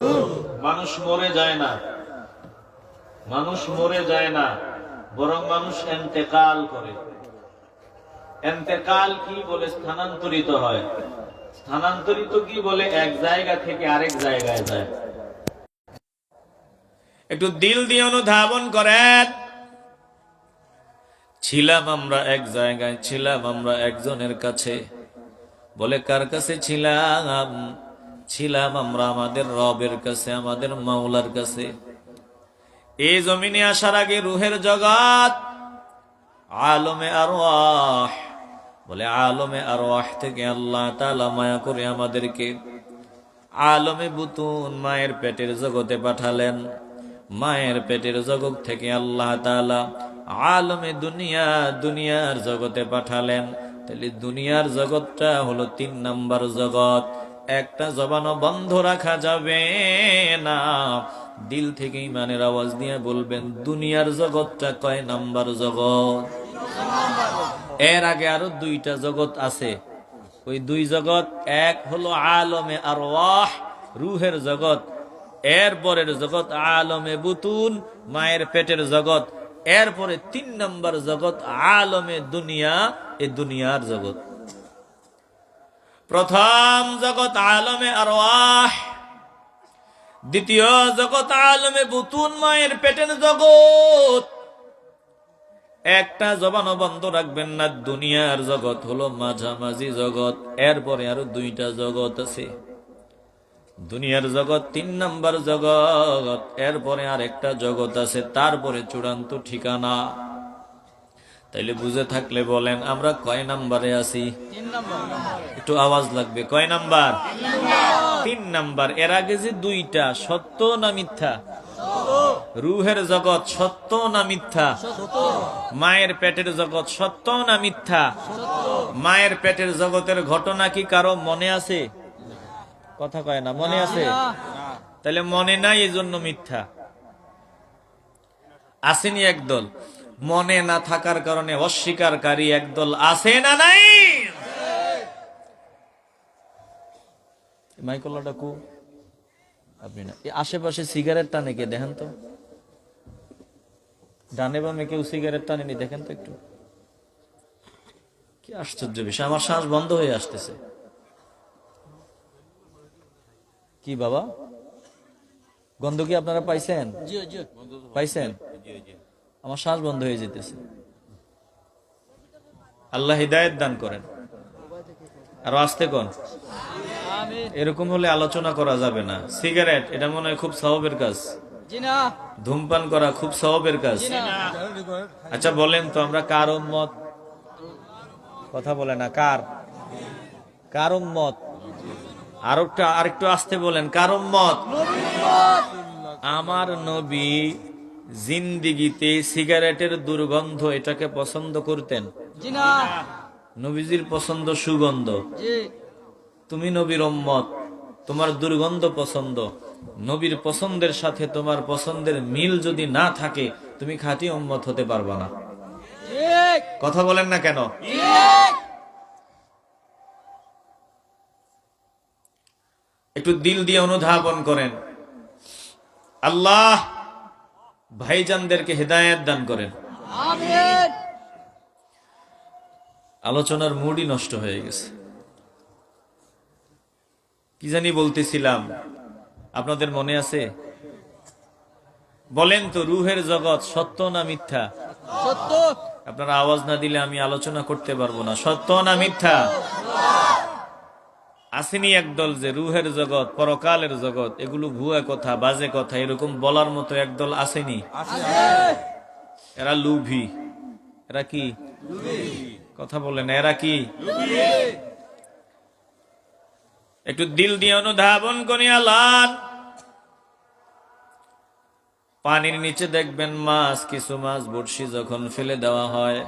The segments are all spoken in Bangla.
মানুষ মরে যায় না, মানুষ মরে যায় না, বরং মানুষ ইন্তেকাল করে। ইন্তেকাল কি বলে? স্থানান্তরিত হয়। স্থানান্তরিত কি বলে? এক জায়গা থেকে আরেক জায়গায় যায়। একটু দিল দিয়ে অনুধাবন করেন। ছিলাম আমরা এক জায়গায়, ছিলাম আমরা একজনের কাছে। বলে কার কাছে ছিলাম? ছিলাম আমরা আমাদের রবের কাছে, আমাদের মাওলার কাছে। এই জমিনে আসার আগে রুহের জগৎ, আলমে আরওয়াহ, বলে আলমে আরওয়াহ থেকে আল্লাহ তাআলা মায়া করে আমাদেরকে আলমে বুতুন, মায়ের পেটের জগতে পাঠালেন। মায়ের পেটের জগৎ থেকে আল্লাহ তাআলা আলমে দুনিয়া, দুনিয়ার জগতে পাঠালেন। তাহলে দুনিয়ার জগৎটা হলো 3 নাম্বার জগৎ। একটা জবানও বন্ধ রাখা যাবে না। দিল থেকে ইমানের আওয়াজ দিয়ে বলবেন, দুনিয়ার জগৎটা কয় নাম্বার জগৎ? এর আগে আরো 2টা জগৎ আছে। ওই 2 জগৎ, এক হলো আলমে আরওয়াহ, রুহের জগৎ। এর পরের জগৎ আলমে বুতুন, মায়ের পেটের জগৎ। এরপরে 3 নাম্বার জগৎ আলমে দুনিয়া, এই দুনিয়ার জগৎ। প্রথম জগৎ আলমে আরওয়াহ, দ্বিতীয় জগৎ আলমে বুতুন, মায়ের পেটের জগৎ। একটা জবানও বন্ধ রাখবেন না। দুনিয়ার জগৎ হলো মাঝামাঝি জগৎ। এরপরে আরো 2টা জগৎ আছে। দুনিয়ার জগৎ 3 নাম্বার জগৎ। এরপরে আর একটা জগৎ আছে, তারপরে চূড়ান্ত ঠিকানা। তাইলে বুঝে থাকলে বলেন, আমরা কয় নাম্বারে আছি? একটু আওয়াজ লাগবে। কয় নাম্বার? 3 নাম্বার। এর আগে যে 2টা, সত্য না মিথ্যা? রুহের জগৎ সত্য না মিথ্যা? মায়ের পেটের জগৎ সত্য না মিথ্যা? মায়ের পেটের জগতের ঘটনা কি কারো মনে আছে? কথা কয় না। মনে আছে? তাহলে মনে নাই, এই জন্য মিথ্যা। আসেনি একদল। মনে না থাকার কারণে অস্বীকারী একদল আছে না নাই? মাইকোলাটা কু আপনি না, আশেপাশে সিগারেট টানে কে? দেখেন তো, ডানে বামে কেউ সিগারেট টানেনি? দেখেন তো একটু। কি আশ্চর্য বিষয়, আমার শ্বাস বন্ধ হয়ে আসতেছে। কি বাবা, গন্ধ কি আপনারা পাইছেন? পাইছেন? আমার শ্বাস বন্ধ হয়ে যেতেছে। আল্লাহ হিদায়াত দান করেন। আর আস্তে কোন, এরকম হলে আলোচনা করা যাবে না। সিগারেট, এটা মনে হয় খুব সওয়াবের কাজ। ধূমপান করা খুব সওয়াবের কাজ। আচ্ছা বলেন তো, আমরা কার উম্মত? কথা বলে না। কার উম্মত? আরেকটু আস্তে বলেন, কার উম্মত? আমার নবী জিন্দিগিতে সিগারেটের দুর্গন্ধ, এটাকে পছন্দ করতেন? নবীজির পছন্দ সুগন্ধ। তুমি নবীর উম্মত, তোমার দুর্গন্ধ পছন্দ। নবীর পছন্দের সাথে তোমার পছন্দের মিল যদি না থাকে, তুমি খাঁটি উম্মত হতে পারবা না। কথা বলেন না কেন? একটু দিল দিয়ে অনুধাবন করেন। আল্লাহ ভাইজানদেরকে হেদায়েত দান করেন। আমিন। আলোচনার মুডই নষ্ট হয়ে গেছে। কি জানি বলতেছিলাম, আপনাদের মনে আছে? বলেন তো, রুহের জগৎ সত্য না মিথ্যা? সত্য। আপনারা আওয়াজ না দিলে আমি আলোচনা করতে পারবো না। সত্য না মিথ্যা? আসেনি একদল যে রুহের জগৎ, পরকালের জগৎ এগুলো ভুয়া কথা, বাজে কথা, এরকম বলার মতো একদল আসেনি? এরা লুভি। এরা কি? কথা বলেন, এরা কি? একটু দিল দিয়ে অনুধাবন করি। আল্লাহ পানির নিচে দেখবেন মাছ, কিছু মাছ বড়শি যখন ফেলে দেওয়া হয়,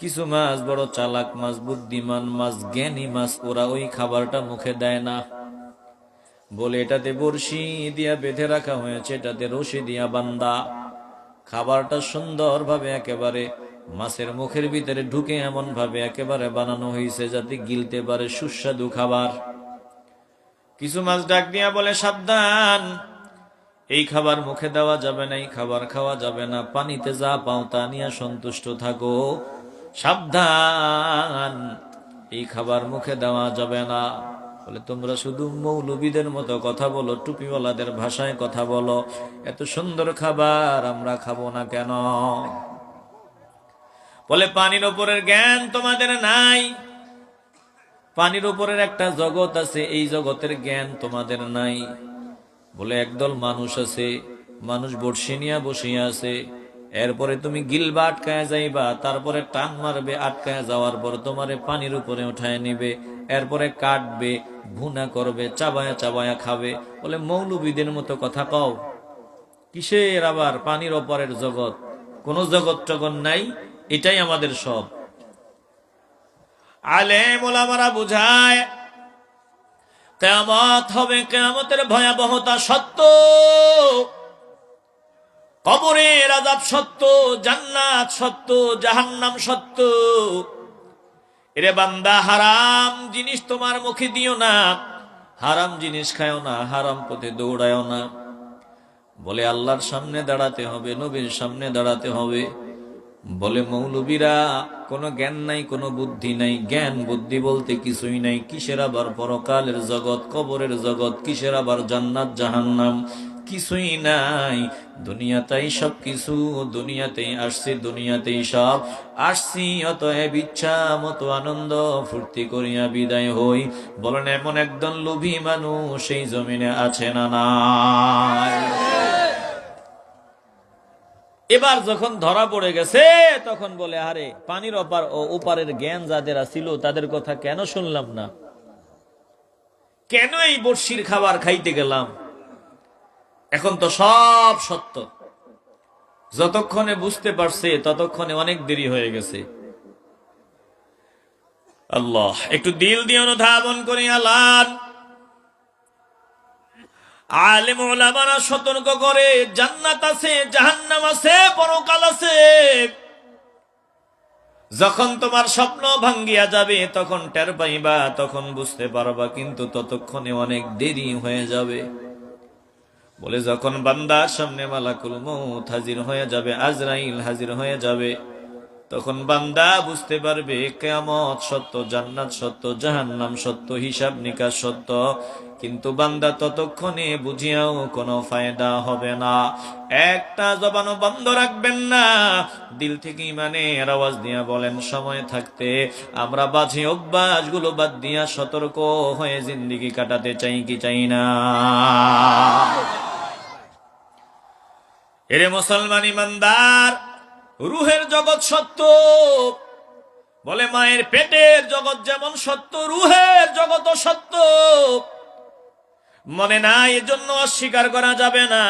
কিছু মাছ বড় চালাক মাছ, বুদ্ধিমান মাছ, জ্ঞানী মাছ, ওরা ওই খাবারটা মুখে দেয় না। বলে এটাতে বড়শি দিয়া বেঁধে রাখা হয়েছে, এটাতে রশি দিয়া বান্ধা। খাবারটা সুন্দর ভাবে একেবারে মাছের মুখের ভিতরে ঢুকে এমন ভাবে একেবারে বানানো হয়েছে যাতে গিলতে পারে, সুস্বাদু খাবার। কিছু মাছ ডাক দিয়া বলে, সাবধান, এই খাবার মুখে দেওয়া যাবে না, এই খাবার খাওয়া যাবে না, পানিতে যা পাও তা নিয়ে সন্তুষ্ট থাকো, সাবধান, এই খাবার মুখে দেওয়া যাবে না। বলে, তোমরা শুধু মৌলবীদের মতো কথা বলো, টুপিওয়ালাদের ভাষায় কথা বলো, এত সুন্দর খাবার আমরা খাবো না কেন? বলে, পানির উপরের জ্ঞান তোমাদের নাই, পানির উপরের একটা জগৎ আছে, এই জগতের জ্ঞান তোমাদের নাই। বলে, একদল মানুষ আছে, মানুষ বর্ষি নিয়ে বসিয়া আছে, এরপরে তুমি গিলবা আটকায় যাইবা, তারপরে টান মারবে, আটকায় যাওয়ার পর তোমারে পানির উপরে উঠায় নিবে, এরপরে কাটবে, ভুনা করবে, চাবায়া চাবায়া খাবে। বলে, মৌলবীদের মতো কথা কও, কিসের আবার পানির ওপরের জগৎ? কোন জগৎ টগৎ নাই, এটাই আমাদের সব। আলেম ওলামারা বুঝায় কিয়ামত হবে, কিয়ামতের ভয়াবহতা সত্য, কবরের আযাব সত্য, জান্নাত সত্য, জাহান্নাম সত্য। এরে বান্দা, হারাম জিনিস তোমার মুখে দিও না, হারাম জিনিস খায়ও না, হারাম পথে দৌড়ায়ও না। বলে, আল্লাহর সামনে দাঁড়াতে হবে, নবীর সামনে দাঁড়াতে হবে। বলে, মৌলবীরা কোনো জ্ঞান নাই, কোনো বুদ্ধি নাই, জ্ঞান বুদ্ধি বলতে কিছুই নাই, কিসের আবার পরকালের জগৎ, কবরের জগৎ, কিসের আবার জান্নাত জাহান্নাম, কিছুই নাই। দুনিয়াতেই সব কিছু, দুনিয়াতেই আসছি, দুনিয়াতেই সব আসছি, অতএব ইচ্ছা মতো আনন্দ ফুর্তি করিয়া বিদায় হই। বলেন, এমন একদল লোভী মানুষ এই জমিনে আছে না নাই? এবার যখন ধরা পড়ে গেছে, তখন বলে, আরে পানির অপার ও ওপারের জ্ঞান যাদের ছিল তাদের কথা কেন শুনলাম না, কেন এই বর্ষির খাবার খাইতে গেলাম? এখন তো সব সত্য। যতক্ষণে বুঝতে পারছে ততক্ষণে অনেক দেরি হয়ে গেছে। আল্লাহ, একটু দিল দিয়ে অনুধাবন করি। আল্লাহ আলেম ওলামারা সতর্ক করে, জান্নাত আছে, জাহান্নাম আছে, পরকাল আছে। যখন তোমার স্বপ্ন ভাঙ্গিয়া যাবে তখন টের পাইবা, তখন বুঝতে পারবা, কিন্তু ততক্ষণে অনেক দেরি হয়ে যাবে। বলে, যখন বান্দার সামনে মালাকুল মউত হাজির হয়ে যাবে, আজরাইল হাজির হয়ে যাবে, তখন বান্দা বুঝতে পারবে কিয়ামত সত্য, জান্নাত সত্য, জাহান্নাম সত্য, হিসাব নিকাশ সত্য। কিন্তু বান্দা ততক্ষণে বুঝিয়াও কোনো ফায়দা হবে না। একটা জবানও বন্ধ রাখবেন না, দিল থেকে ইমানের আওয়াজ দিয়া বলেন, সময় থাকতে আমরা বাজে অভ্যাসগুলো বাদ দিয়া সতর্ক হয়ে জিন্দেগি কাটাতে চাই কি চাই না? এরে মুসলমান ইমানদার, রুহের জগৎ সত্য। বলে, মায়ের পেটের জগৎ যেমন সত্য, রুহের জগৎ সত্য। মনে না, এজন্য অস্বীকার করা যাবে না।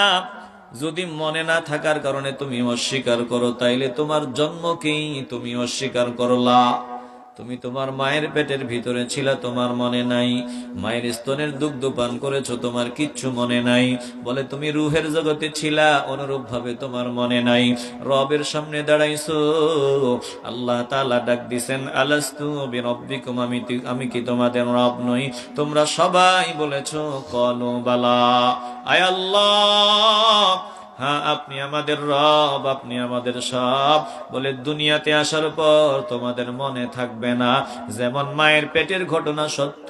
যদি মনে না থাকার কারণে তুমি অস্বীকার করো, তাইলে তোমার জন্মকেই তুমি অস্বীকার করলা। তুমি তোমার মায়ের পেটের ভিতরে ছিলা, তোমার মনে নাই। মায়ের স্তনের দুগ্ধ পান করেছো, তোমার কিচ্ছু মনে নাই। বলে, তুমি রুহের জগতে ছিলা, অনুরূপ ভাবে তোমার মনে নাই। রবের সামনে দাঁড়াইছো, আল্লাহ তাআলা ডাক দিছেন, আলাস্তু বিরব্বিকুম, আমি কি তোমাদের রব নই? তোমরা সবাই বলেছো ক্বালু বালা, আয় আল্লাহ, হ্যাঁ আপনি আমাদের রব, আপনি আমাদের সব। বলে, দুনিয়াতে আসার পর তোমাদের মনে থাকবে না। যেমন মায়ের পেটের ঘটনা সত্য,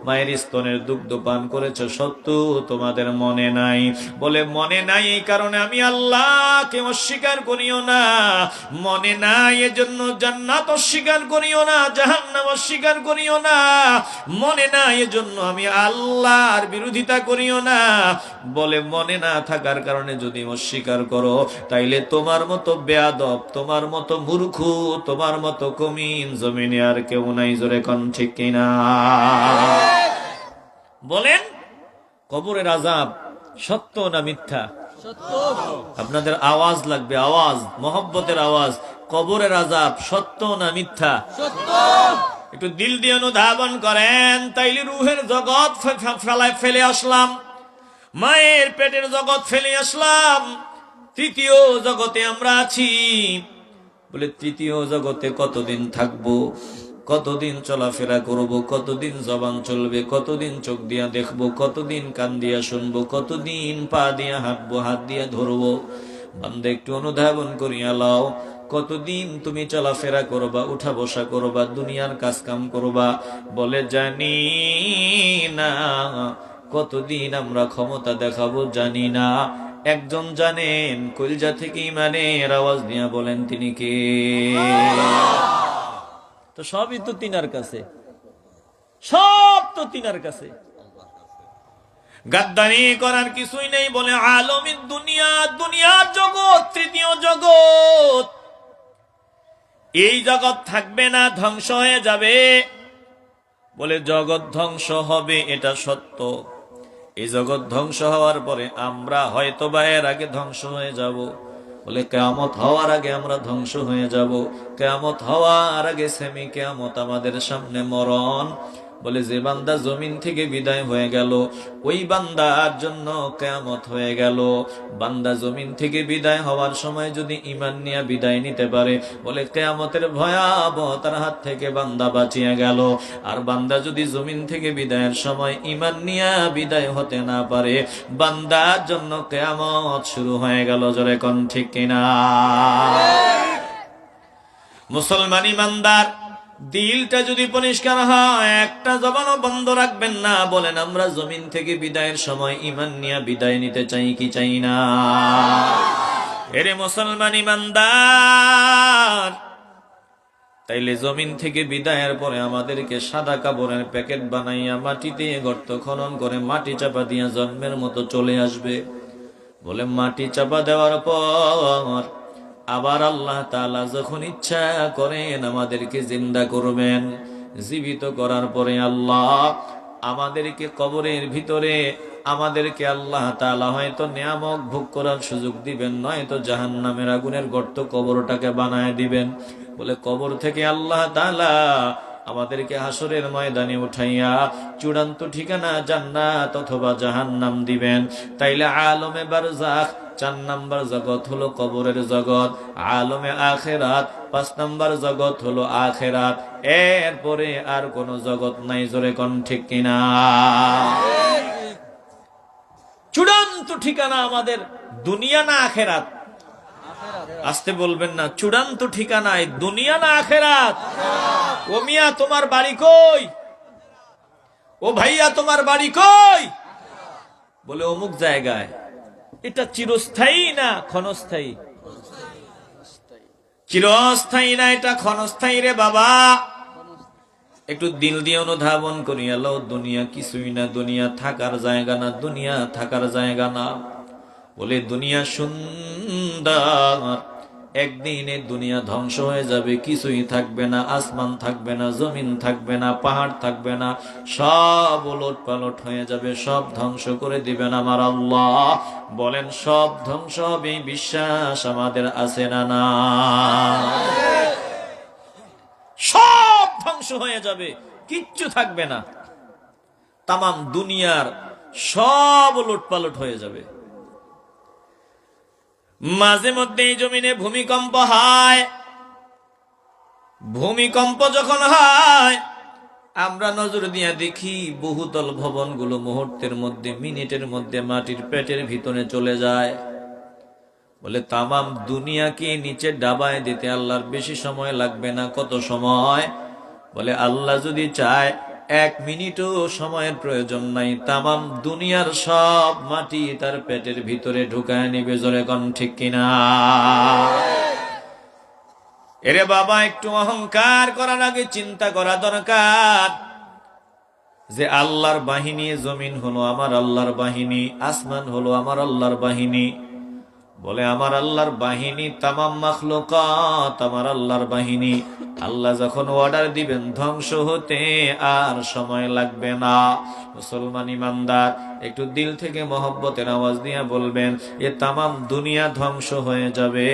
মায়ের স্তনের দুগ্ধ পান করেছ সত্য, তোমাদের মনে নাই। বলে, মনে নাই এই কারণে আমি আল্লাহকে অস্বীকার করিও না। মনে নাই এজন্য জান্নাত অস্বীকার করিও না, জাহান্নাম অস্বীকার করিও না। মনে নাই এজন্য আমি আল্লাহর বিরোধিতা করিও না। বলে, মনে না থাকার কারণে যদি অস্বীকার করো, তাইলে তোমার মতো বেয়াদব, তোমার মতো মূর্খ, তোমার মতো কমিন জমিনে আর কেউ নাই। জোরে কোন ঠিক কিনা? বলেন, কবরের আযাব সত্য না মিথ্যা? সত্য। আপনাদের আওয়াজ লাগবে, আওয়াজ, মহব্বতের আওয়াজ। কবরের আযাব সত্য না মিথ্যা? সত্য। একটু দিল দিয়ে অনুধাবন করেন। তাইলে রুহের জগৎ ফেলে আসলাম, মায়ের পেটের জগৎ ফেলে আসলাম, তৃতীয় জগতে আমরা আছি। বলে, তৃতীয় জগতে কতদিন থাকবো? কতদিন চলাফেরা করব, কতদিন জবান চলবে, কতদিন চোখ দিয়া দেখবো, কতদিন কান দিয়া শুনবো, কতদিন পা দিয়া হাঁটবো, হাত দিয়া ধরবো। বান্দা একটু অনুধাবন করিয়া লও, কতদিন তুমি চলাফেরা করবা, উঠা বসা করবা, দুনিয়ার কাজ কাম করবা। বলে জানি না। কতদিন আমরা ক্ষমতা দেখাবো জানি না। একজন জানেন, কলিজা থেকে ইমানের আওয়াজ দিয়া বলেন তিনি কে? তো সবই তো তিনার কাছে, সব তো তিনার কাছে। গাদ্দারি করার কিছুই নেই। বলে আলমিন দুনিয়া, দুনিয়ার জগৎ তৃতীয় জগৎ। এই জগৎ থাকবে না, ধ্বংস হয়ে যাবে। বলে জগৎ ধ্বংস হবে, এটা সত্য। এই জগৎ ধ্বংস হওয়ার পরে আমরা হয়তো বা এর আগে ধ্বংস হয়ে যাব। বলে কিয়ামত হওয়ার আগে আমরা ধ্বংস হয়ে যাব। কিয়ামত হওয়ার আগে সেমি কিয়ামত আমাদের সামনে মরণ। বলে যে বান্দা জমিন থেকে বিদায় হয়ে গেল, ওই বান্দার জন্য কিয়ামত হয়ে গেল। বান্দা জমিন থেকে বিদায় হওয়ার সময় যদি ঈমান নিয়ে বিদায় নিতে পারে, বলে কিয়ামতের ভয়াবহতার হাত থেকে বান্দা বাঁচিয়ে গেল। আর বান্দা যদি জমিন থেকে বিদায়ের সময় ঈমান নিয়ে বিদায় হতে না পারে, বান্দার জন্য কিয়ামত শুরু হয়ে গেল। জোরে কোন ঠিক কিনা? মুসলমান ইমানদার দিলটা যদি পরিষ্কার হয়, একটা জবানও বন্ধ রাখবেন না। বলেন আমরা জমিন থেকে বিদায়ের সময় ঈমান নিয়ে বিদায় নিতে চাই কি চাই না? এরে মুসলমান ইমানদার, তাইলে জমিন থেকে বিদায়ের পরে আমাদেরকে সাদা কাপড়ের প্যাকেট বানাইয়া মাটিতে গর্ত খনন করে মাটি চাপা দিয়া জন্মের মতো চলে আসবে। বলে মাটি চাপা দেওয়ার পর আবার আল্লাহ তাআলা যখন ইচ্ছা করেন আমাদেরকে জিন্দা করবেন। জীবিত করার পরে আল্লাহ আমাদেরকে কবরের ভিতরে আমাদেরকে আল্লাহ তাআলা হয়তো নিয়ামক ভোগ করার সুযোগ দিবেন, নয়তো জাহান্নামের আগুনের গর্ত কবরটাকে বানায় দিবেন। বলে কবর থেকে আল্লাহ তাআলা আমাদেরকে হাসরের ময়দানে উঠাইয়া চূড়ান্ত ঠিকানা জান্নাত অথবা জাহান্নাম দিবেন। তাইলে আলমে বারজাখ 4 নাম্বার জগৎ হলো কবরের জগৎ, আলমে আখিরাত 5 নাম্বার জগৎ হলো আখিরাত। এরপরে আর কোন জগৎ নাই। জোরে কোন ঠিক কিনা? চূড়ান্ত ঠিকানা আমাদের দুনিয়া না আখিরাত? আসতে বলবেন না। চূড়ান্ত ঠিকানায় দুনিয়া না আখিরাত? ও মিয়া তোমার বাড়ি কই? ও ভাইয়া তোমার বাড়ি কই? বলে অমুক জায়গায়। এটা চিরস্থায়ী না ক্ষণস্থায়ী? চিরস্থায়ী না, এটা ক্ষণস্থায়ী রে বাবা। একটু দিল দিয়ে অনুধাবন করি আলো, দুনিয়া কিছুই না, দুনিয়া থাকার জায়গা না, দুনিয়া থাকার জায়গা না। বলে দুনিয়া সুন্দর, একদিনে দুনিয়া ধ্বংস হয়ে যাবে, কিছুই থাকবে না, আসমান থাকবে না, জমিন থাকবে না, পাহাড় থাকবে না, সব ওলট পালট হয়ে যাবে, সব ধ্বংস করে দিবেন আমার আল্লাহ। বলেন সব ধ্বংস হবে, বিশ্বাস আমাদের আছে না? না, সব ধ্বংস হয়ে যাবে, কিচ্ছু থাকবে না, তামাম দুনিয়ার সব ওলট পালট হয়ে যাবে। মাঝে মধ্যে এই জমিনে ভূমিকম্প হয়। ভূমিকম্প যখন হয় আমরা নজর দিয়ে দেখি বহুতল ভবনগুলো মুহূর্তের মধ্যে, মিনিটের মধ্যে মাটির পেটের ভিতরে চলে যায়। বলে তামাম দুনিয়াকে নিচে ডাবায় দিতে আল্লাহর বেশি সময় লাগবে না। কত সময়? বলে আল্লাহ যদি চায় 1 মিনিটও সময়ের প্রয়োজন নাই, তামাম দুনিয়ার সব মাটি তার পেটের ভিতরে ঢুকায় নিবে। জোরে কোন ঠিক কিনা? এরে বাবা, একটু অহংকার করার আগে চিন্তা করা দরকার যে আল্লাহর বাহিনী, জমিন হলো আমার আল্লাহর বাহিনী, আসমান হলো আমার আল্লাহর বাহিনী। বলে আমার আল্লাহর বাহিনী, তামাম মাখলুকাত আমার আল্লাহর বাহিনী। আল্লাহ যখন অর্ডার দিবেন ধ্বংস হতে আর সময় লাগবে না। মুসলমান ইমানদার একটু দিল থেকে মহব্বতের আওয়াজ দিয়ে বলবেন, এ তামাম দুনিয়া ধ্বংস হয়ে যাবে,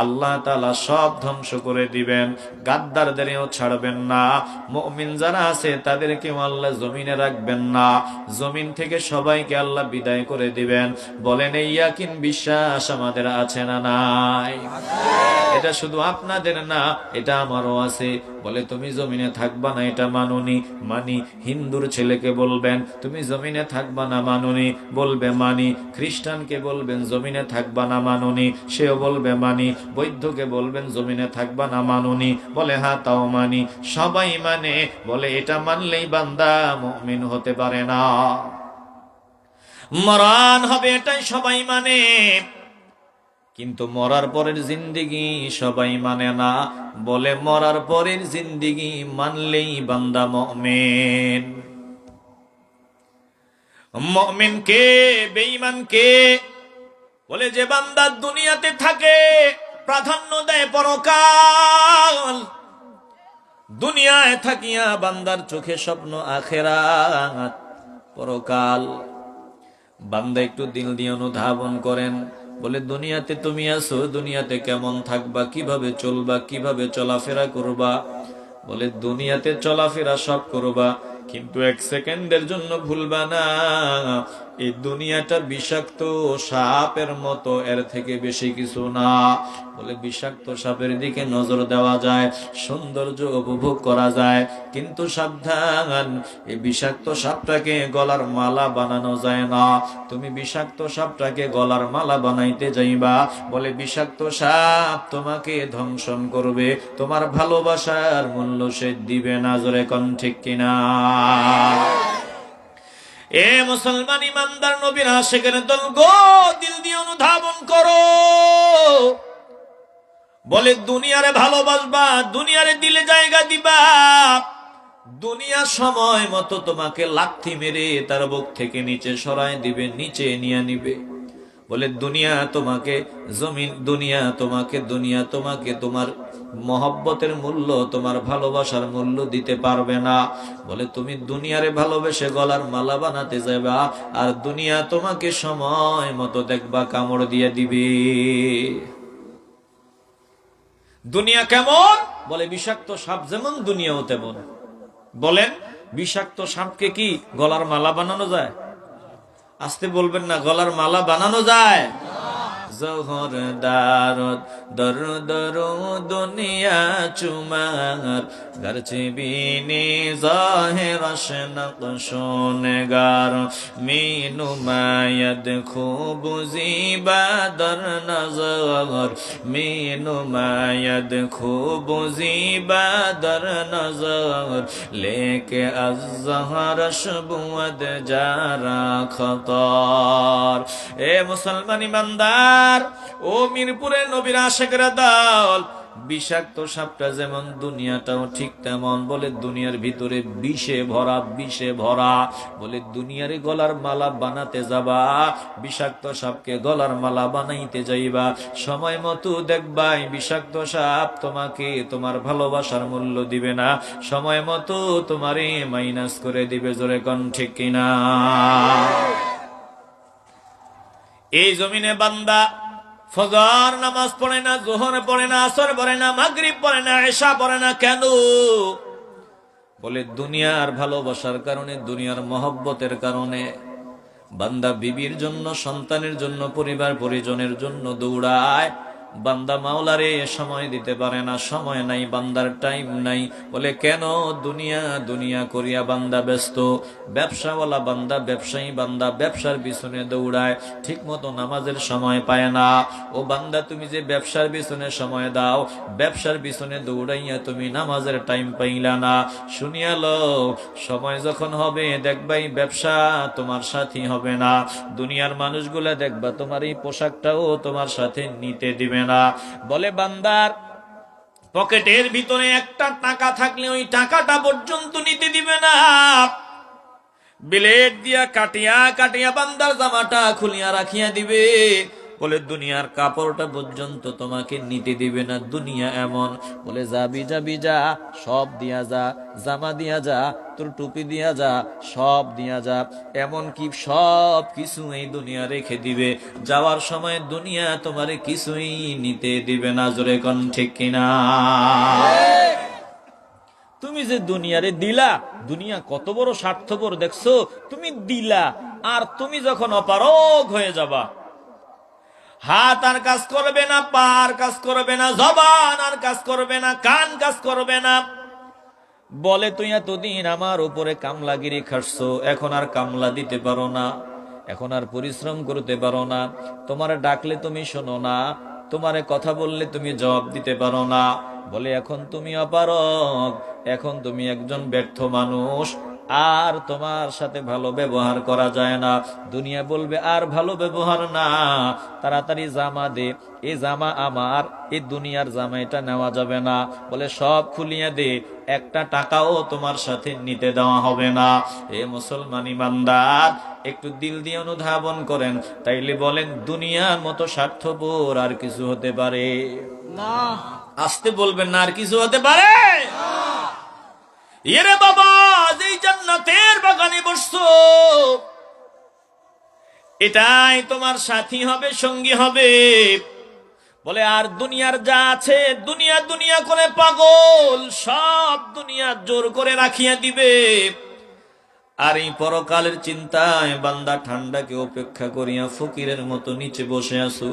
আল্লাহ তাআলা সব ধ্বংস করে দিবেন, গাদ্দারদেরও ছাড়বেন না। মুমিন যারা আছে তাদেরকেও আল্লাহ জমিনে রাখবেন না, জমিন থেকে সবাইকে আল্লাহ বিদায় করে দিবেন। বলেন এই ইয়াকিন বিশ্বাস আমাদের আছে না নাই? এটা শুধু আপনাদের না, এটা আমারও আছে। আছে, বলে তুমি জমিনে থাকবা না, এটা মানুনি। মানি। হিন্দুর ছেলেকে বলবেন তুমি জমিনে থাকবা না, মানুনি, বলবে মানি। খ্রিস্টানকে বলবেন জমিনে থাকবা না, মানুনি, সেও বলবে মানি। বৌদ্ধকে বলবেন জমিনে থাকবা না, মানুনি, বলে হ্যাঁ তাও মানি। সবাই মানে, বলে এটা মানলেই বান্দা মুমিন হতে পারে না, মরান হবে, এটাই সবাই মানে। কিন্তু মরার পরের জিন্দেগি সবাই মানে না, বলে মরার পরের জিন্দেগি মানলেই বান্দা মুমিন। মুমিন কে, বেঈমান কে? বলে যে বান্দা দুনিয়াতে থাকে প্রাধান্য দেয় পরকাল, দুনিয়ায় থাকিয়া বান্দার চোখে স্বপ্ন আখিরাত, পরকাল। বান্দা একটু দিল দিয়ে অনুধাবন করেন, বলে দুনিয়াতে তুমি আছো, দুনিয়াতে কেমন থাকবা, কিভাবে চলবা, কিভাবে চলাফেরা করবা? বলে দুনিয়াতে চলাফেরা সব করবা, কিন্তু এক সেকেন্ডের জন্য ভুলবা না এই দুনিয়াটা বিষাক্ত সাপের মতো, এর থেকে বেশি কিছু না। বলে বিষাক্ত সাপের দিকে নজর দেওয়া যায়, সৌন্দর্য উপভোগ করা যায়, কিন্তু সাবধান, এই বিষাক্ত সাপটাকে গলার মালা বানানো যায় না। তুমি বিষাক্ত সাপটাকে গলার মালা বানাইতে যাইবা, বলে বিষাক্ত সাপ তোমাকে ধ্বংসন করবে, তোমার ভালোবাসার মূল্য সে দিবে না। জোরে কোন ঠিক কিনা? এ মুসলমান ইমানদার নবীর আশিকের দল গো, দিল দিয়ে অনুধাবন করো। বলে দুনিয়ারে ভালোবাসবা, দুনিয়ারে দিলে জায়গা দিবা, দুনিয়া সময় মতো তোমাকে লাথি মেরে তার বুক থেকে নিচে সরায় দিবে, নিচে নিয়ে নিবে। বলে দুনিয়া তোমাকে জমিন, দুনিয়া তোমাকে তোমার মহব্বতের মূল্য, তোমার ভালোবাসার মূল্য দিতে পারবে না। বলে তুমি দুনিয়ারে ভালোবেসে গলার মালা বানাতে যাবা, আর দুনিয়া তোমাকে সময় মতো দেখবা কামড় দিয়ে দিবে। দুনিয়া কেমন? বলে বিষাক্ত সাপ যেমন দুনিয়াও তেমন। বলেন বিষাক্ত সাপকে কি গলার মালা বানানো যায়? আসতে বলবেন না, গলার মালা বানানো যায়? জহর দারদ দর দর দুনিয়া চুমার গরচে বিনি জাহের শনক শোনগার মিনু মায়দ খুব জিবা দর নজর মিনু মায়দ খুব জিবা দর নজর লেকে আজহর শবুদ যারা খতর। এ মুসলমান ইমানদার, ও মিরপুরের নবীর আশিকরা দল, বিষাক্ত সাপটা যেমন দুনিয়াটাও ঠিক তেমন। বলে দুনিয়ার ভিতরে বিষে ভরা, বিষে ভরা। বলে দুনিয়ারে গলার মালা বানাতে যাবা, বিষাক্ত সাপকে গলার মালা বানাইতে যাইবা, সময় মতো দেখবাই বিষাক্ত সাপ তোমাকে তোমার ভালোবাসার মূল্য দিবে না, সময় মতো তোমারে মাইনাস করে দিবে। জোরে কোন ঠিক কিনা? এই জমিনে বান্দা ফজর নামাজ পড়ে না, যোহর পড়ে না, আসর পড়ে না, মাগরিব পড়ে না, এশা পড়ে না, কেন? বলে দুনিয়ার ভালোবাসার কারণে, দুনিয়ার মহব্বতের কারণে। বান্দা বিবির জন্য, সন্তানের জন্য, পরিবার পরিজনের জন্য দৌড়ায়, বান্দা মাওলারে সময় দিতে পারে না, সময় নাই, বান্দার টাইম নাই। বলে কেন? দুনিয়া দুনিয়া করিয়া বান্দা ব্যস্ত। ব্যবসাওয়ালা বান্দা, ব্যবসায়ী বান্দা ব্যবসার পিছনে দৌড়ায়, ঠিক মতো নামাজের সময় পায় না। ও বান্দা, তুমি যে ব্যবসার পিছনে সময় দাও, ব্যবসার পিছনে দৌড়াইয়া তুমি নামাজের টাইম পাইলা না, শুনিয়া লও, সময় যখন হবে দেখবাই ব্যবসা তোমার সাথী হবে না। দুনিয়ার মানুষগুলা দেখবা তোমার এই পোশাকটাও তোমার সাথে নিতে দিবে না। বলে বান্দার পকেটের ভিতরে একটা টাকা থাকলে ওই টাকাটা পর্যন্ত নিতে দিবে না, ব্লেড দিয়া কাটিয়া কাটিয়া বান্দার জামাটা খুলিয়া রাখিয়া দিবে। বলে দুনিয়ার কাপড়টা পর্যন্ত তোমাকে নিতে দিবে না। দুনিয়া এমন। বলে যাবি যাবি যা, সব দিয়া যা, জামা দিয়া যা, তোর টুপি দিয়া যা, সব দিয়া যা, এমন কি সব কিছু এই দুনিয়া রেখে দিবে। যাওয়ার সময় দুনিয়া তোমারে কিছুই নিতে দিবে না। জোরে কোন ঠিক কিনা? তুমি যে দুনিয়ারে দিলা, দুনিয়া কত বড় স্বার্থপর দেখছো? তুমি দিলা, আর তুমি যখন অপারগ হয়ে যাবা, হাত আর কাজ করবে না, পা আর কাজ করবে না, জবান আর কাজ করবে না, কান কাজ করবে না। বলে তুই এতদিন আমার উপরে কামলাগিরি খাটছো, এখন আর কামলা দিতে পারো না, এখন আর পরিশ্রম করতে পারো না, তোমারে ডাকলে তুমি শোনো না, তোমারে কথা বললে তুমি জবাব দিতে পারো না। বলে এখন তুমি অপারগ, এখন তুমি একজন ব্যর্থ মানুষ, আর তোমার সাথে ভালো ব্যবহার করা যায় না। দুনিয়া বলবে আর ভালো ব্যবহার না, তাড়াতাড়ি জামা দে, এই জামা আমার, এই দুনিয়ার জামা, এটা নেওয়া যাবে না। বলে সব খুলিয়ে দে, একটা টাকাও তোমার সাথে নিতে দেওয়া হবে না। এ মুসলমান ইমানদার, একটু দিল দিয়ে অনুধাবন করেন, তাইলে বলেন দুনিয়ার মতো স্বার্থপর আর কিছু হতে পারে না? আসতে বলবেন না, আর কিছু হতে পারে? এরে বাবা, যেই জান্নাতের বাগানে বসছো, এটাই তোমার সাথী হবে, সঙ্গী হবে। বলে আর দুনিয়ার যা আছে, দুনিয়া দুনিয়া করে পাগল, সব দুনিয়া জোর করে রাখিয়া দিবে। আর এই পরকালের চিন্তায় বান্দা ঠান্ডাকে উপেক্ষা করিয়া ফকিরের মতো নিচে বসে আছো।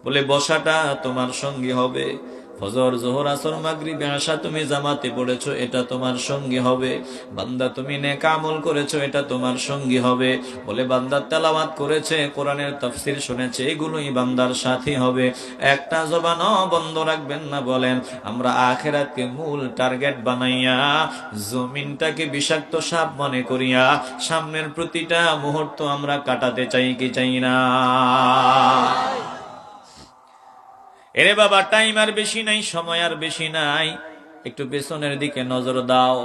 বলে বসাটা তোমার সঙ্গী হবে। ফজর, জোহর, আসর, মাগরিব, এশা তুমি জামাতে পড়েছো, এটা তোমার সঙ্গী হবে। বান্দা তুমি নেক আমল করেছো, এটা তোমার সঙ্গী হবে। বলে বান্দা তেলাওয়াত করেছে, কোরআনের তাফসীর শুনেছে, এগুলোই বান্দার সাথী হবে। একটা জবানও বন্ধ রাখবেন না। বলেন আমরা আখিরাতকে মূল টার্গেট বানাইয়া, জমিনটাকে বিষাক্ত সাপ মনে করিয়া সামনের প্রতিটা মুহূর্ত আমরা কাটাতে চাই কি চাই না? এরে বাবা, টাইম আর বেশি নাই, সময় আর বেশি নাই, একটু পেছনের দিকে নজর দাও।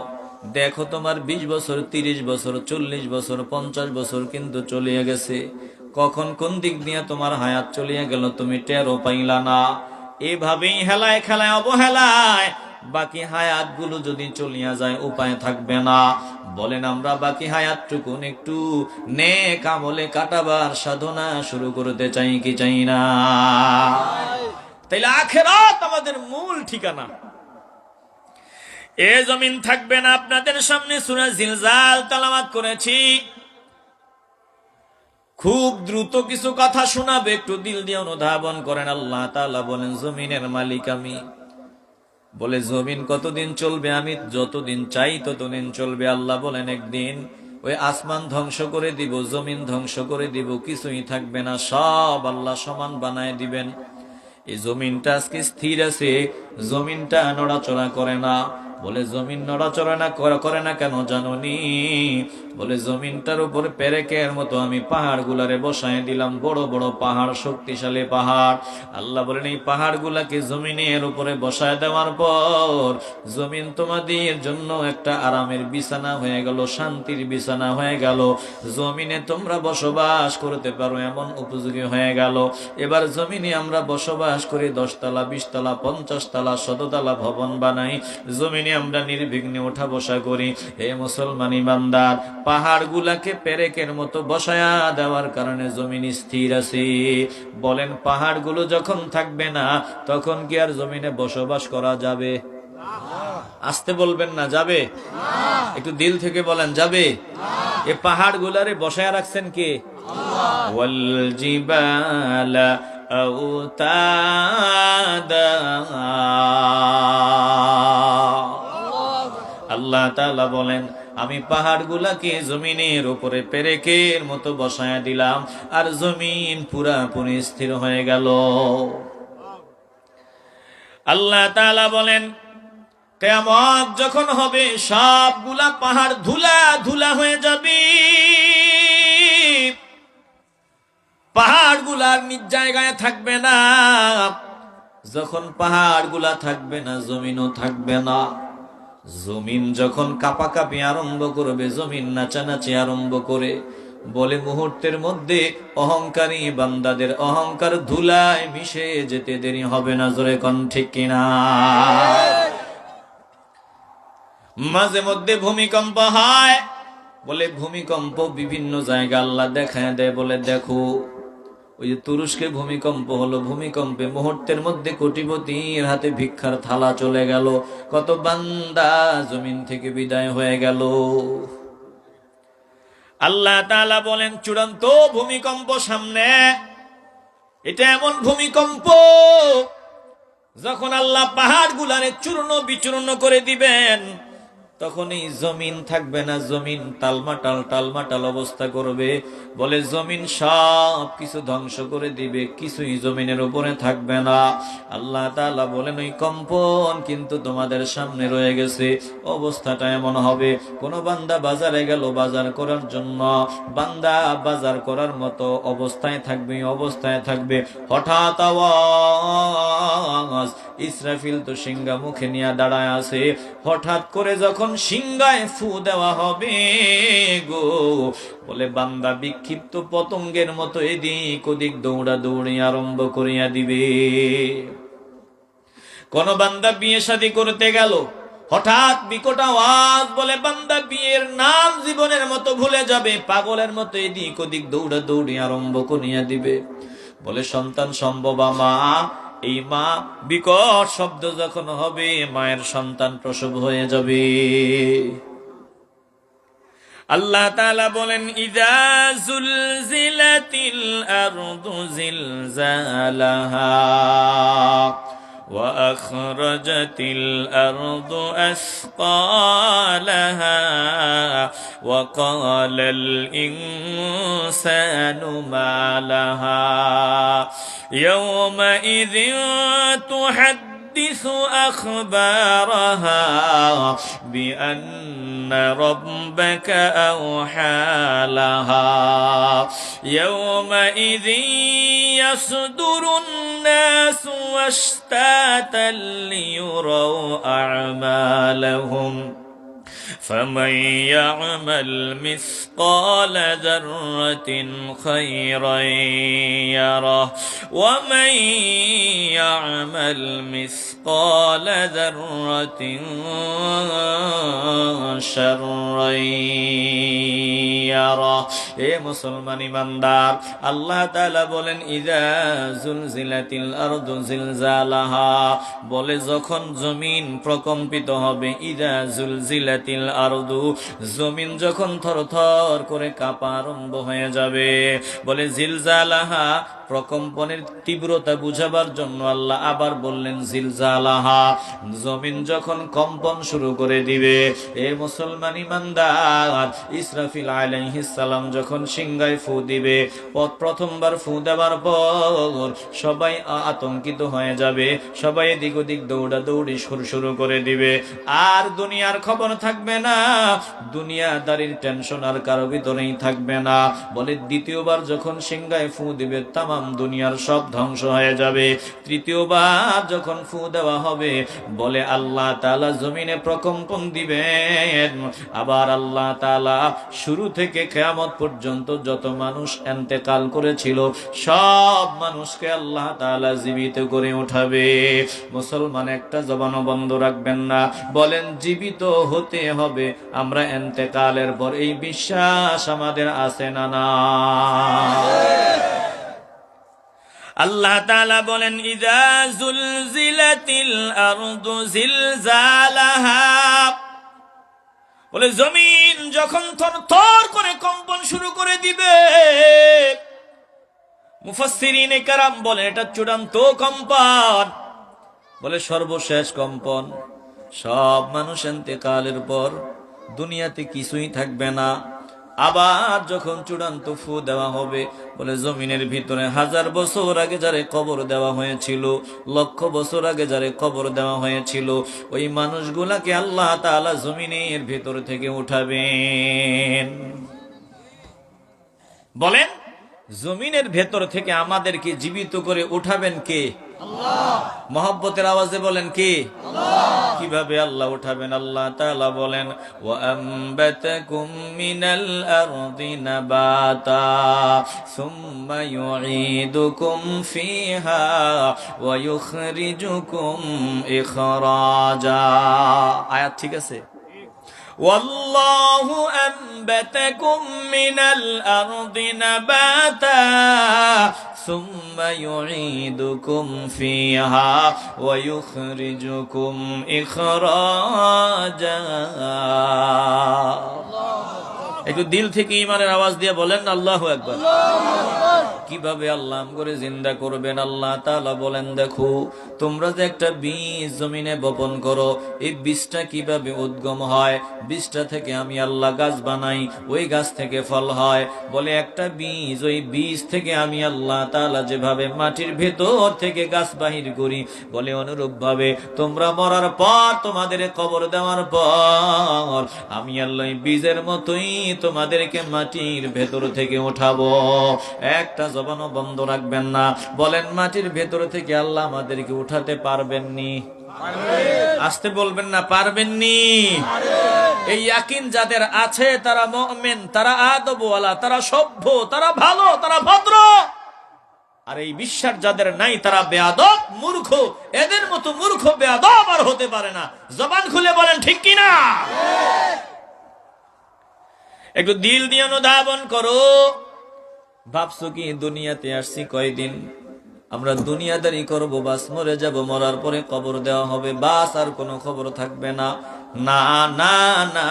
দেখো তোমার 20 বছর, 30 বছর, 40 বছর, 50 বছর কিন্তু চলিয়ে গেছে। কখন কোন দিক দিয়ে তোমার হায়াত চলিয়ে গেল তুমি টেরও পাইলা না। এভাবেই হেলায় খেলায় অবহেলায় বাকি হায়াত গুলো যদি চলিয়া যায়, উপায় থাকবে না। বলেন আমরা বাকি হায়াতটুকু একটু নেক আমলে কাটাবার সাধনা শুরু করতে চাই কি চাই না? তাইলে আখিরাত আমাদের মূল ঠিকানা। এ জমিন থাকবে না। আপনাদের সামনে সূরা জিলজাল তেলাওয়াত করেছি, খুব দ্রুত কিছু কথা শোনাবে, একটু দিল দিয়ে অনুধাবন করেন। আল্লাহ তাআলা বলেন জমিনের মালিক আমি। বলে জমিন কতদিন চলবে? আমি যতদিন চাই ততদিন চলবে। আল্লাহ বলেন একদিন ওই আসমান ধ্বংস করে দিব, জমিন ধ্বংস করে দিব, কিছুই থাকবে না, সব আল্লাহ সমান বানায় দিবেন। এই জমিনটা আজকে স্থির আছে, জমিনটা নড়াচড়া করে না। বলে জমিন নড়াচড়া না করে না কেন জানোনি? বলে জমিনটার উপরে পেরেকের মতো আমি পাহাড় গুলারে বসায় দিলাম, বড় বড় পাহাড়, শক্তিশালী পাহাড়। আল্লাহ বলেন এই পাহাড় গুলাকে জমিনের উপরে বসায় দেওয়ার পর জমিন তোমাদের জন্য একটা আরামের বিছানা হয়ে গেল, শান্তির বিছানা হয়ে গেল। জমিনে তোমরা বসবাস করতে পারো এমন উপযোগী হয়ে গেল। এবার জমিনে আমরা বসবাস করি, 10 তলা, 20 তলা, 50 তলা, 100 তলা ভবন বানাই, জমিনে আমরা নির্বিঘ্নে ওঠা বসা করি। হে মুসলমান ইমানদার, পাহাড় গুলাকে পেরেকের মতো বসায়া দেওয়ার কারণে জমিন স্থির আছে। বলেন পাহাড় গুলো যখন থাকবে না, তখন কি আর জমিনে বসবাস করা যাবে? আসতে বলবেন না, যাবে? একটু দিল থেকে বলেন যাবে। এ পাহাড় গুলারে বসায়া রাখছেন কে? ওয়াল জিবালা আওতাদা। আল্লাহ তাআলা বলেন আমি পাহাড় গুলাকে জমিনের উপরে পেরেকের মতো বসায়া দিলাম, আর জমিন পুরাপুরি স্থির হয়ে গেল। আল্লাহ তাআলা বলেন কিয়ামত যখন হবে, সবগুলা পাহাড় ধুলা ধুলা হয়ে যাবে। পাহাড় গুলার নিজ জায়গায় থাকবে না। যখন পাহাড় গুলা থাকবে না, জমিনও থাকবে না। জমিন যখন কাঁপাকাঁপি আরম্ভ করবে, জমিন নাচানাচি আরম্ভ করে, বলে মুহূর্তের মধ্যে অহংকারী বান্দাদের অহংকার ধুলায় মিশে যেতে দেরি হবে না। জোরে কোন ঠিক কিনা? মাঝে মধ্যে ভূমিকম্প হয়। বলে ভূমিকম্প বিভিন্ন জায়গা আল্লাহ দেখায় দেয়। বলে দেখো ওই যে তুরস্কে ভূমিকম্প হলো, ভূমিকম্পে মুহূর্তের মধ্যে কোটিপতির হাতে ভিক্ষার থালা চলে গেল, কত বান্দা জমিন থেকে বিদায় হয়ে গেল। আল্লাহ তাআলা বলেন চূড়ান্ত ভূমিকম্প সামনে, এটা এমন ভূমিকম্প, যখন আল্লাহ পাহাড় গুলারে চূর্ণ বিচূর্ণ করে দিবেন, তখন এই জমিন থাকবে না, জমিন টালমাটাল টালমাটাল অবস্থা করবে। বলে জমিন সব কিছু ধ্বংস করে দিবে, কিছুই জমিনের উপরে থাকবে না। আল্লাহ তাআলা বলেন ওই কম্পন কিন্তু তোমাদের সামনে রয়ে গেছে। অবস্থাটা এমন হবে, কোন বান্দা বাজারে গেল বাজার করার জন্য, বান্দা বাজার করার মতো অবস্থায় থাকবে, অবস্থায় থাকবে, হঠাৎ আওয়াজ, ইসরাফিল তো সিংহা মুখে নিয়ে দাঁড়ায় আছে। হঠাৎ করে যখন সিংহায় ফু দেওয়া হবে গো, বলে বান্দা বিক্ষিপ্ত পতঙ্গের মতো এদিক ওদিক দৌড়া দৌড়ি আরম্ভ করিয়া দিবে। কোন বান্দা বিয়ে শাদী করতে গেল, হঠাৎ বিকট আওয়াজ, বলে বান্দা বিয়ের নাম জীবনের মতো ভুলে যাবে, পাগলের মতো এদিক ওদিক দৌড়া দৌড়ি আরম্ভ করিয়া দিবে। বলে সন্তান সম্ভবা মা, এই মা বিকট শব্দ যখন হবে, মায়ের সন্তান প্রসব হয়ে যাবে। আল্লাহ তাআলা বলেন ইযা যুলজিলাতিল আরদু জিলজালাহা ওয়া আখরাজাতিল আরদু আসকালাহা ওয়া ক্বালাল ইনসানু মা লাহা ইয়াওমাইযিন তুহাদ্দিস أخبارها بأن ربك أوحى لها يومئذ يصدر الناس أشتاتا ليروا أعمالهم فمن يعمل مثقال ذرة خيرا يره ومن يعمل مثقال ذرة شرا يره। এ মুসলমান ইমানদার, আল্লাহ তাআলা বলেন ইযা যুলজিলাতিল আরদু জিলজালাহা, বলে যখন জমিন প্রকম্পিত হবে, ইযা যুলজিলাতিল আরদু, জমিন যখন থরথর করে কাঁপা আরম্ভ হয়ে যাবে। বলে জিলজালাহা, প্রকম্পনের তীব্রতা বুঝাবার জন্য আল্লাহ আবার বললেন জিলজালাহা, জমিন যখন কম্পন শুরু করে দিবে। এ মুসলমান ইমানদার, ইসরাফিল আলাইহিস সালাম যখন সিংহায় ফু দিবে, প্রথমবার ফু দেওয়ার পর সবাই আতঙ্কিত হয়ে যাবে, সবাই এদিক ওদিক দৌড়া দৌড়ি শুরু করে দিবে, আর দুনিয়ার খবর থাকবে না, দুনিয়াদারির টেনশন আর কারো ভিতরেই থাকবে না। বলে দ্বিতীয়বার যখন সিংহায় ফু দিবে, তামাম দুনিয়ার সব ধ্বংস হয়ে যাবে। তৃতীয়বার যখন ফু দেওয়া হবে, বলে আল্লাহ তাআলা জমিনে প্রকম্পন দিবেন। আবার আল্লাহ তাআলা শুরু থেকে কিয়ামত পর্যন্ত যত মানুষ ইন্তেকাল করেছিল, সব মানুষকে আল্লাহ তাআলা জীবিত করে উঠাবে। মুসলমান একটা জবানও বন্ধ রাখবেন না, বলেন জীবিত হতে হবে আমরা ইন্তেকালের পর, এই বিশ্বাস আমাদের আছে না না? আল্লাহ তাআলা বলেন ইযা যুলজিলাতিল আরদু জিলজালাহা, বলে জমিন যখন থরথর করে কম্পন শুরু করে দিবে। মুফাসসিরিনে কেরাম বলে এটা চূড়ান্ত কম্পন, বলে সর্বশেষ কম্পন। সব মানুষ ইন্তেকালের পর দুনিয়াতে কিছুই থাকবে না। আবার যখন চূড়ান্ত ফু দেওয়া হবে, বলে জমিনের ভিতরে 1000 বছর আগে যারে কবর দেওয়া হয়েছিল, লক্ষ বছর আগে যারে কবর দেওয়া হয়েছিল, ওই মানুষগুলাকে আল্লাহ তাআলা জমিনের ভিতর থেকে উঠাবেন। বলেন জমিনের ভেতর থেকে আমাদেরকে জীবিত করে উঠাবেন কে? আল্লাহ। মহব্বতের আওয়াজে বলেন কে? আল্লাহ। কিভাবে আল্লাহ উঠাবেন? আল্লাহ তাআলা বলেন ওয়া আমবাতাকুম মিনাল আরদি নাবাতা সুম্মা ইউঈদুকুম ফিহা ওয়া ইউখরিজুকুম ইখরাজা। আয়াত ঠিক আছে? والله أنبتكم من الأرض نباتا ثم يعيدكم فيها ويخرجكم إخراجا। একটু দিল থেকে ঈমানের আওয়াজ দিয়ে বলেন আল্লাহু আকবার। কিভাবে আল্লাহ করে জিন্দা করবেন? আল্লাহ তাআলা বলেন, দেখো তোমরা যে একটা বীজ জমিনে বপন করো, এই বীজটা কিভাবে উদ্গম হয়? বীজটা থেকে আমি আল্লাহ গাছ বানাই, ওই গাছ থেকে ফল হয়। বলে একটা বীজ, ওই বীজ থেকে আমি আল্লাহ তাআলা যেভাবে মাটির ভেতর থেকে গাছ বাহির করি, বলে অনুরূপ ভাবে তোমরা মরার পর, তোমাদের কবর দেওয়ার পর আমি আল্লাহ বীজের মতোই তোমাদেরকে মাটির ভেতর থেকে উঠাবো। একটা জবানও বন্ধ রাখবেন না। বলেন, মাটির ভেতর থেকে আল্লাহ আমাদেরকে উঠাতে পারবেননি? আসতে বলবেন না, পারবেননি? এই ইয়াকিন যাদের আছে তারা মুমিন, তারা আদবওয়ালা, তারা সভ্য, তারা ভালো, তারা ভদ্র। আর এই বিশ্বাস যাদের নাই তারা বেয়াদব, মূর্খ। এদের মতো মূর্খ বেয়াদব আর হতে পারে না। জবান খুলে বলেন ঠিক কিনা? একটু দিল দিয়ে অনুধাবন করো। ভাবছো কি দুনিয়াতে আসছি কয়দিন? আমরা দুনিয়াদারি করবো, বাস মরে যাব, মরার পরে কবর দেওয়া হবে, বাস আর কোনো খবর থাকবে না। না না না,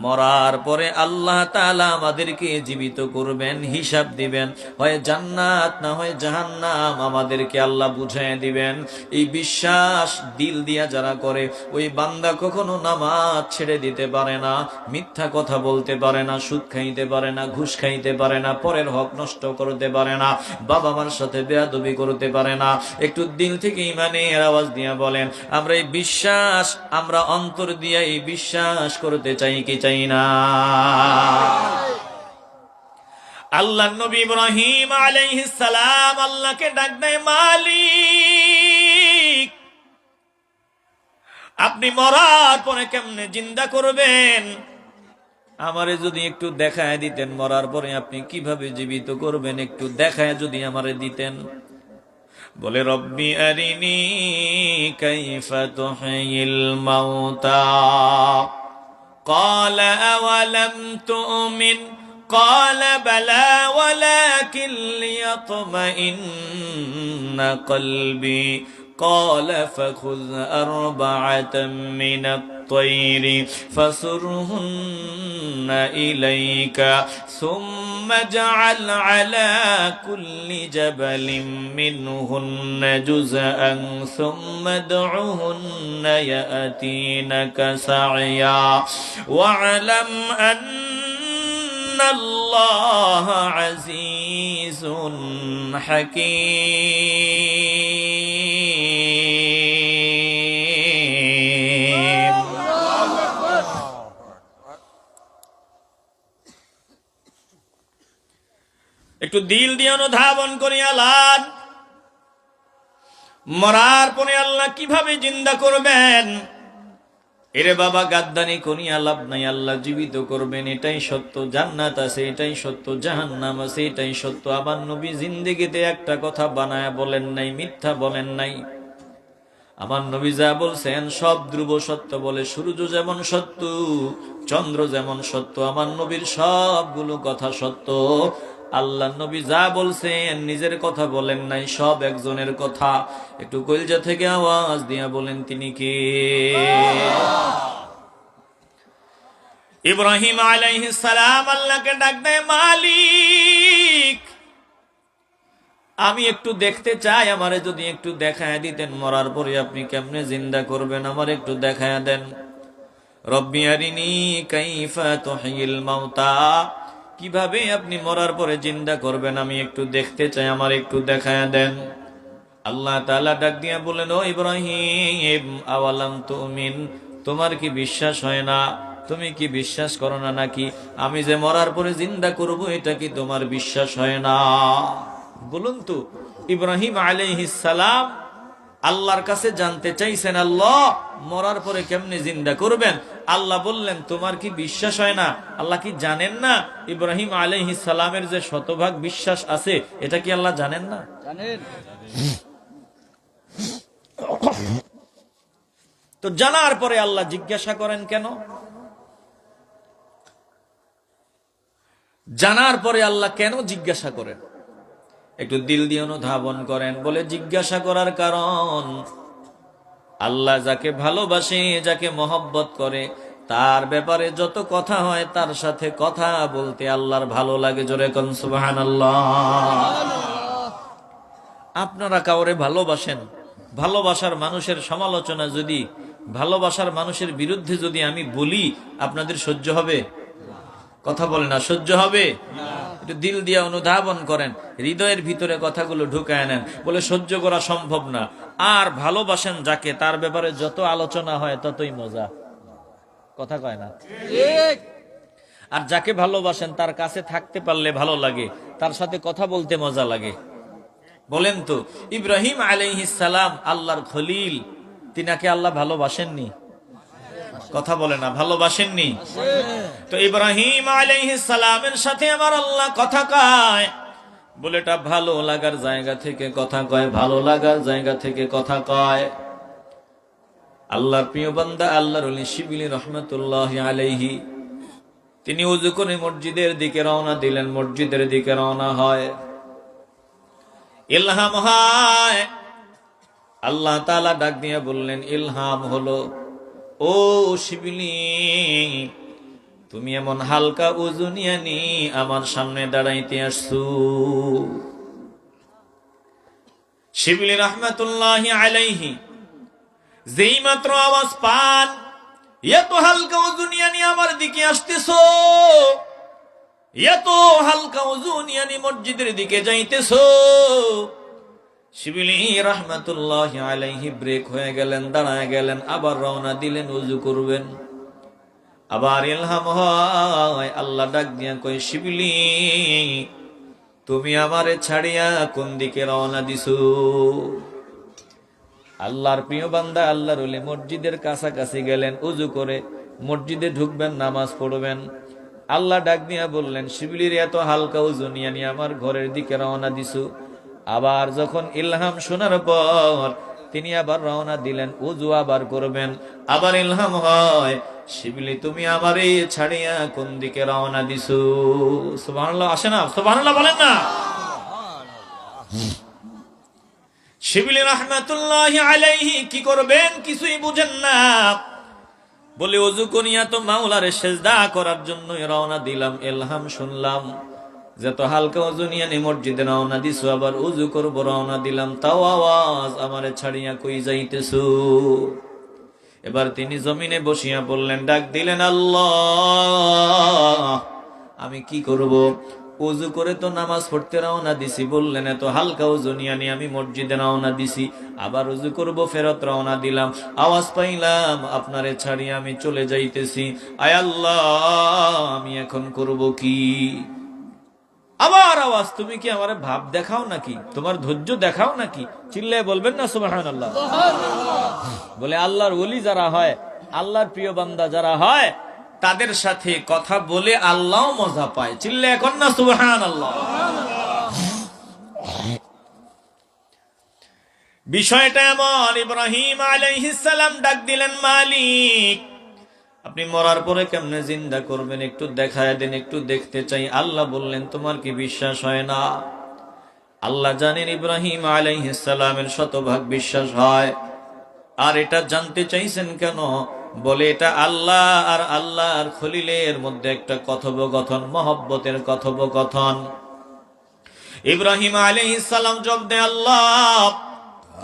মরার পরে আল্লাহ তাআলা আমাদেরকে জীবিত করবেন, হিসাব দিবেন। হয় জান্নাত না হয় জাহান্নাম আমাদেরকে আল্লাহ বুঝিয়ে দিবেন। এই বিশ্বাস দিল দিয়া যারা করে, ওই বান্দা কখনো নামাজ ছেড়ে দিতে পারে না, মিথ্যা কথা বলতে পারে না, সুদ খাইতে পারে না, ঘুষ খাইতে পারে না, পরের হক নষ্ট করতে পারে না, বাবা মার সাথে বেয়াদবি করতে পারে না। একটু দিল থেকে ইমানের আওয়াজ দিয়া বলেন, আমরা এই বিশ্বাস, আমরা অন্তর দিয়া এই বিশ্বাস করতে চাই কি চাই না? আল্লাহ নবী ইব্রাহিম আলাইহিস সালাম আল্লাহকে ডাক দেয়, মালিক আপনি মরার পরে কেমনে জিন্দা করবেন? আমারে যদি একটু দেখায় দিতেন, মরার পরে আপনি কিভাবে জীবিত করবেন, একটু দেখায় যদি আমারে দিতেন। বলে, রব্বি আরিনি কাইফা তুহয়িল মাউতা। قال أولم تؤمن قال بلى ولكن ليطمئن قلبي قال فخذ أربعة من الطير فصرهن إليك ثم اجعل على كل جبل منهن جزءا ثم ادعهن يأتينك سعيا واعلم أن الله عزيز حكيم। একটু দিল দিয়ে অনুধাবন করি, আল্লাহ মরার পরে আল্লাহ কিভাবে জিন্দা করবেন? এরে বাবা, গাদ্দানি করিয়া লাভ নাই, আল্লাহ জীবিত করবেন, এটাই সত্য। জান্নাত আছে, এটাই সত্য। জাহান্নাম আছে, এটাই সত্য। আমার নবী জিন্দেগিতে একটা কথা বানায়া বলেন নাই, মিথ্যা বলেন নাই। আমার নবী যা বলছেন সব ধ্রুব সত্য বলে। সূর্য যেমন সত্য, চন্দ্র যেমন সত্য, আমার নবীর সবগুলো কথা সত্য। আল্লাহ নবী যা বলছেন নিজের কথা বলেন নাই, সব একজনের কথা। একটু কলিজা থেকে আওয়াজ দিয়া বলেন, তিনি কে? ইব্রাহিম আলাইহিস সালাম আল্লাহকে ডাক দেয়, মালিক আমি একটু দেখতে চাই, আমারে যদি একটু দেখায় দিতেন, মরার পরে আপনি কেমনে জিন্দা করবেন, আমার একটু দেখায় দেন। রব্বি আরিনি কাইফা তুহয়িল মাউতা, কিভাবে আপনি মরার পরে জিন্দা করবেন আমি একটু দেখতে চাই, আমার একটু দেখায় দেন। আল্লাহ তাআলা ডাক দিয়া বলেন, ও ইব্রাহিম আওয়ালাম তুমিন, তোমার কি বিশ্বাস হয় না? তুমি কি বিশ্বাস করো না নাকি আমি যে মরার পরে জিন্দা করব, এটা কি তোমার বিশ্বাস হয় না? বলুন তো, ইব্রাহিম আলাইহিস সালাম আল্লাহর কাছে জানতে চাইছেন, আল্লাহ মরার পরে কেমনে জিন্দা করবেন? আল্লাহ বললেন, তোমার কি বিশ্বাস হয় না? আল্লাহ কি জানেন না ইব্রাহিম আলাইহিস সালামের যে শতভাগ বিশ্বাস আছে, এটা কি আল্লাহ জানেন না? জানেন। তো জানার পরে আল্লাহ জিজ্ঞাসা করেন কেন? জানার পরে আল্লাহ কেন জিজ্ঞাসা করেন? একটু দিল দিয়ে অনুধাবন করেন। বলে, জিজ্ঞাসা করার কারণ, আল্লাহ যাকে ভালোবাসে, যাকে মহব্বত করে, তার ব্যাপারে যত কথা হয় তার সাথে কথা বলতে আল্লাহর ভালো লাগে। জোরে কোন সুবহানাল্লাহ। আপনারা কাউরে ভালোবাসেন, ভালোবাসার মানুষের সমালোচনা যদি, ভালোবাসার মানুষের বিরুদ্ধে যদি আমি বলি, আপনাদের সহ্য হবে? কথা বলে না, সহ্য হবে? একটু দিল দিয়ে অনুধাবন করেন, হৃদয়ের ভিতরে কথাগুলো ঢুকায় নেন। বলে সহ্য করা সম্ভব না। আর ভালোবাসেন যাকে, তার ব্যাপারে যত আলোচনা হয় ততই মজা। কথা কয় না? আর যাকে ভালোবাসেন তার কাছে থাকতে পারলে ভালো লাগে, তার সাথে কথা বলতে মজা লাগে। বলেন তো, ইব্রাহিম আলাইহিস সালাম আল্লাহর খলিল, তিনাকে আল্লাহ ভালোবাসেননি? কথা বলে না, ভালোবাসেননি? তো ইব্রাহিম আলাইহিস সালামের সাথে আমার আল্লাহ কথা কয়, বলে এটা ভালো লাগার জায়গা থেকে কথা কয়, ভালো লাগার জায়গা থেকে কথা কয়। আল্লাহর প্রিয় বান্দা আল্লাহর ওলি শিবলি রহমাতুল্লাহি আলাইহি, তিনি ওযু করে মসজিদের দিকে রওনা দিলেন। মসজিদের দিকে রওনা হয়, ইলহাম হয়। আল্লাহ তাআলা ডাক দিয়ে বললেন, ইলহাম হলো, ও শিবলি, তুমি এমন হালকা ওযু নিয়ে নি আমার সামনে দাঁড়াইতে আসছো। শিবলি রহমাতুল্লাহি আলাইহি যেই মাত্র আওয়াজ পান, এত হালকা ওযু নিয়ে নি আমার দিকে আসতেছো, এত হালকা ওযু নিয়ে নি মসজিদের দিকে যাইতেছো, শিবলি রহমাতুল্লাহি আলাইহি ব্রেক হয়ে গেলেন, দাঁড়ায় গেলেন, আবার রওনা দিলেন ওযু করবেন। আবার ইলহাম হয়, আল্লাহ ডাক দিয়া কই, শিবলি, তুমি আমারে ছাড়িয়া কোন দিকে রওনা দিছো? আল্লাহর প্রিয় বান্দা আল্লাহর ওলি মসজিদের কাছাকাছি গেলেন, ওযু করে মসজিদে ঢুকবেন, নামাজ পড়বেন। আল্লাহ ডাক দিয়া বললেন, শিবলির এত হালকা ওযু নিয়ে নি আমার ঘরের দিকে রওনা দিছো। আবার যখন ইলহাম শোনার পর তিনি আবার রওনা দিলেন, ওযু আবার করবেন। আবার ইলহাম হয়, শিবলি, তুমি আমারে ছাড়িয়া কোন দিকে রওনা দিছো? সুবহানাল্লাহ আসে না? সুবহানাল্লাহ বলেন না? শিবলি রহমাতুল্লাহি আলাইহি কি করবেন কিছুই বুঝেন না। বলে ওযু করিয়া তো মাওলারে সিজদা করার জন্য রওনা দিলাম, ইলহাম শুনলাম যত হালকা ওযু নিয়ে নি মসজিদে রওনা দিছো, আবার ওযু করব রওনা দিলাম, তাও আওয়াজ আমারে ছাড়িয়া কই যাইতেছো? এবার তিনি জমিনে বসিয়া বললেন, ডাক দিলেন, আল্লাহ, আমি কি করব? ওযু করে তো নামাজ পড়তে রওনা দিছি, বললেন এত হালকা ওযু নিয়ে নি আমি মসজিদে রওনা দিছি, আবার ওযু করব ফেরত রওনা দিলাম, আওয়াজ পাইলাম আপনারে ছাড়িয়ে আমি চলে যাইতেছি। আয় আল্লাহ, আমি এখন করব কি? আবার আওয়াজ, তুমি কি আমারে ভাব দেখাও নাকি? তোমার ধৈর্য দেখাও নাকি? চিল্লায় বলবেন না সুবহানাল্লাহ? বলে আল্লাহর ওলি যারা হয়, আল্লাহর প্রিয় বান্দা যারা হয়, তাদের সাথে কথা বলে আল্লাহও মজা পায়। চিল্লায় এখন না সুবহানাল্লাহ? বিষয়টা এমন, ইব্রাহিম আলাইহিস সালাম ডাক দিলেন, মালিক, আপনি মরার পরে কেমনে জিন্দা করবেন একটু দেখায় দেন, একটু দেখতে চাই। আল্লাহ বললেন, তোমার কি বিশ্বাস হয় না? আল্লাহ জানেন ইব্রাহিম আলাইহিস সালামের শতভাগ বিশ্বাস হয়। আর এটা জানতে চাইছেন কেন? বলে এটা আল্লাহ আর আল্লাহর খলিলের মধ্যে একটা কথোপকথন, মহব্বতের কথোপকথন। ইব্রাহিম আলাইহিস সালাম জবাব দেয়, আল্লাহ,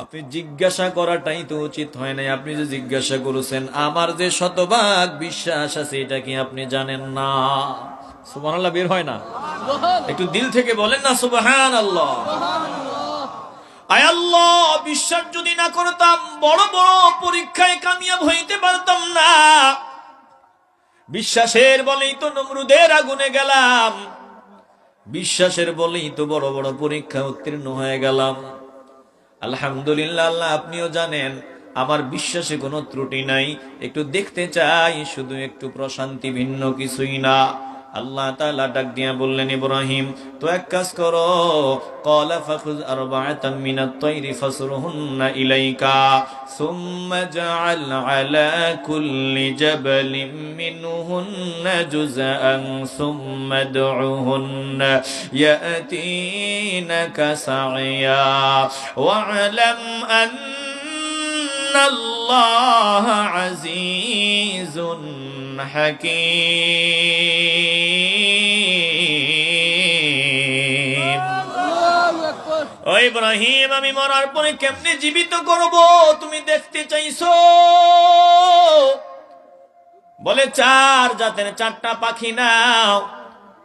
আপনি জিজ্ঞাসা করাটাই তো উচিত হয় নাই। আপনি যে জিজ্ঞাসা করেছেন, আমার যে শতভাগ বিশ্বাস আছে এটা কি আপনি জানেন না? সুবহানাল্লাহ বের হয় না? একটু দিল থেকে বলেন না সুবহানাল্লাহ। আয় আল্লাহ, বিশ্বাস যদি না করতাম বড় বড় পরীক্ষায় কামিয়াব হইতে পারতাম না। বিশ্বাসের বলেই তো নমরুদের আগুনে গেলাম, বিশ্বাসের বলেই তো বড় বড় পরীক্ষা উত্তীর্ণ হয়ে গেলাম। আলহামদুলিল্লাহ, আল্লাহ আপনিও জানেন আমার বিশ্বাসে কোনো ত্রুটি নাই। একটু দেখতে চাই, শুধু একটু প্রশান্তি, ভিন্ন কিছুই না। আল্লাহ তাআলা ডাক দিয়া বললেন, ইব্রাহিম, তো এক কাজ করো, ক্বালা ফাখুয আরবাআতাম মিনাত তায়রি ফাসরুহুন্না ইলাইকা সুম্মা জাআল আলা কুল্লি জাবালিন মিনহুন্না জুজআন সুম্মা দুউহুন্না ইয়াতিনাকা সা'য়া ওয়া'লাম আন্নাল্লাহ আজিজুন হাকীম। ও ইব্রাহিম, আমি মরার পরে কেমনে জীবিত করব তুমি দেখতে চাইছো? বলে চার জাতের চারটা পাখি নাও,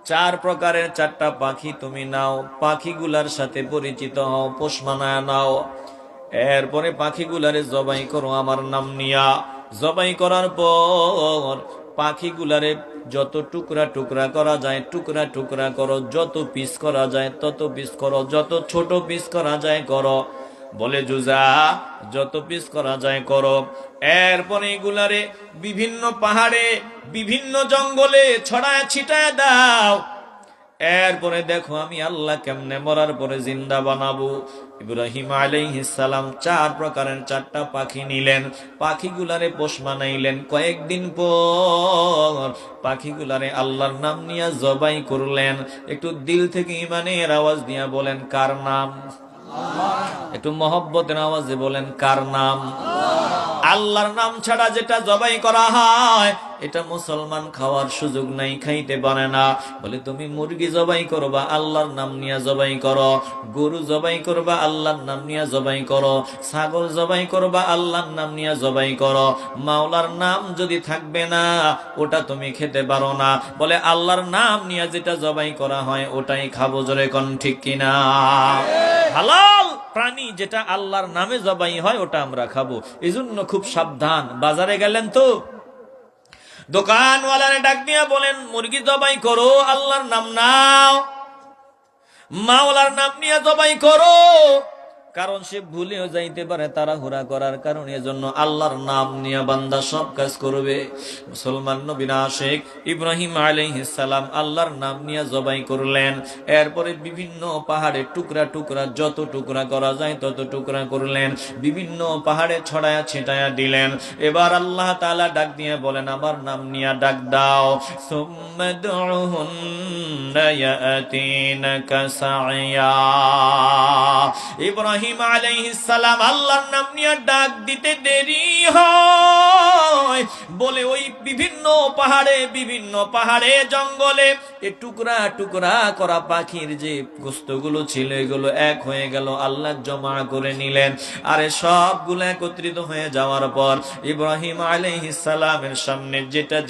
চার প্রকারের চারটা পাখি তুমি নাও, পাখিগুলার সাথে পরিচিত হও, পোষ মানায় নাও। এরপরে পাখিগুলারে জবাই করো আমার নাম নিয়া। জবাই করার পর পাখিগুলারে যত টুকরা টুকরা করা যায় টুকরা টুকরা করো, যত পিস করা যায় তত পিস করো, যত ছোট পিস করা যায় করো। বলে জুজা, যত পিস করা যায় করো। এরপরে এগুলারে বিভিন্ন পাহাড়ে বিভিন্ন জঙ্গলে ছড়ায় ছিটায় দাও। এরপরে দেখো আমি আল্লাহ কেমনে মরার পরে জিন্দা বানাবো। ইব্রাহিম আলাইহিস সালাম চার প্রকারের চারটা পাখি নিলেন, পাখিগুলারে পোষ মানাইলেন। কয়েকদিন পর পাখিগুলারে আল্লাহর নাম নিয়ে জবাই করলেন। একটু দিল থেকে ইমানের আওয়াজ দিয়া বলেন কার নাম? একটু মহব্বতের আওয়াজে বলেন কার নাম? আল্লাহর নাম ছাড়া যেটা জবাই করা হয় এটা মুসলমান খাওয়ার সুযোগ নাই, খাইতে পারে না। বলে তুমি মুরগি জবাই করবা আল্লাহর নাম নিয়ে জবাই করো, গরু জবাই করবা আল্লাহর নাম নিয়ে জবাই করো, ছাগল জবাই করবা আল্লাহর নাম নিয়ে জবাই করো। মাওলার নাম যদি থাকবে না ওটা তুমি খেতে পারো না। বলে আল্লাহর নাম নিয়ে যেটা জবাই করা হয় ওটাই খাবো। জোরে কোন ঠিক কিনা? হালাল প্রাণী যেটা আল্লাহর নামে জবাই হয় ওটা আমরা খাবো। এজন্য খুব সাবধান। বাজারে গেলেন তো দোকানওয়ালারে ডাক দিয়া বলেন মুরগি জবাই করো আল্লাহর নাম নাও, মাওলার নাম নিয়ে জবাই করো। কারণ সে ভুলেও যাইতে পারে তাড়াহুড়া করার কারণে। এজন্য আল্লাহর নাম নিয়ে বান্দা সব কাজ করবে। মুসলমান নবী আশিক ইব্রাহিম আলাইহিস সালাম আল্লাহর নাম নিয়ে জবাই করলেন। এরপরে বিভিন্ন পাহাড়ে টুকরা টুকরা যত টুকরা করা যায় তত টুকরা করলেন, বিভিন্ন পাহাড়ে ছড়ায়া ছিটায়া দিলেন। এবার আল্লাহ তাআলা ডাক দিয়ে বলেন আমার নাম নিয়ে ডাক দাও। সুম্মা দুউহুন্না ইয়াতিনাকা সাইয়া। ইব্রাহিম আলাইহিস সালাম আল্লাহর নাম নিয়ে ডাক দিতে দেরি হয় বলে ওই বিভিন্ন পাহাড়ে জঙ্গলে এই টুকরা টুকরা করা পাখির যে গোস্তগুলো ছিল এগুলো এক হয়ে গেল, আল্লাহ জমা করে নিলেন। আরে সবগুলো একত্রিত হয়ে যাওয়ার পর ইব্রাহিম আলাইহিস সালামের সামনে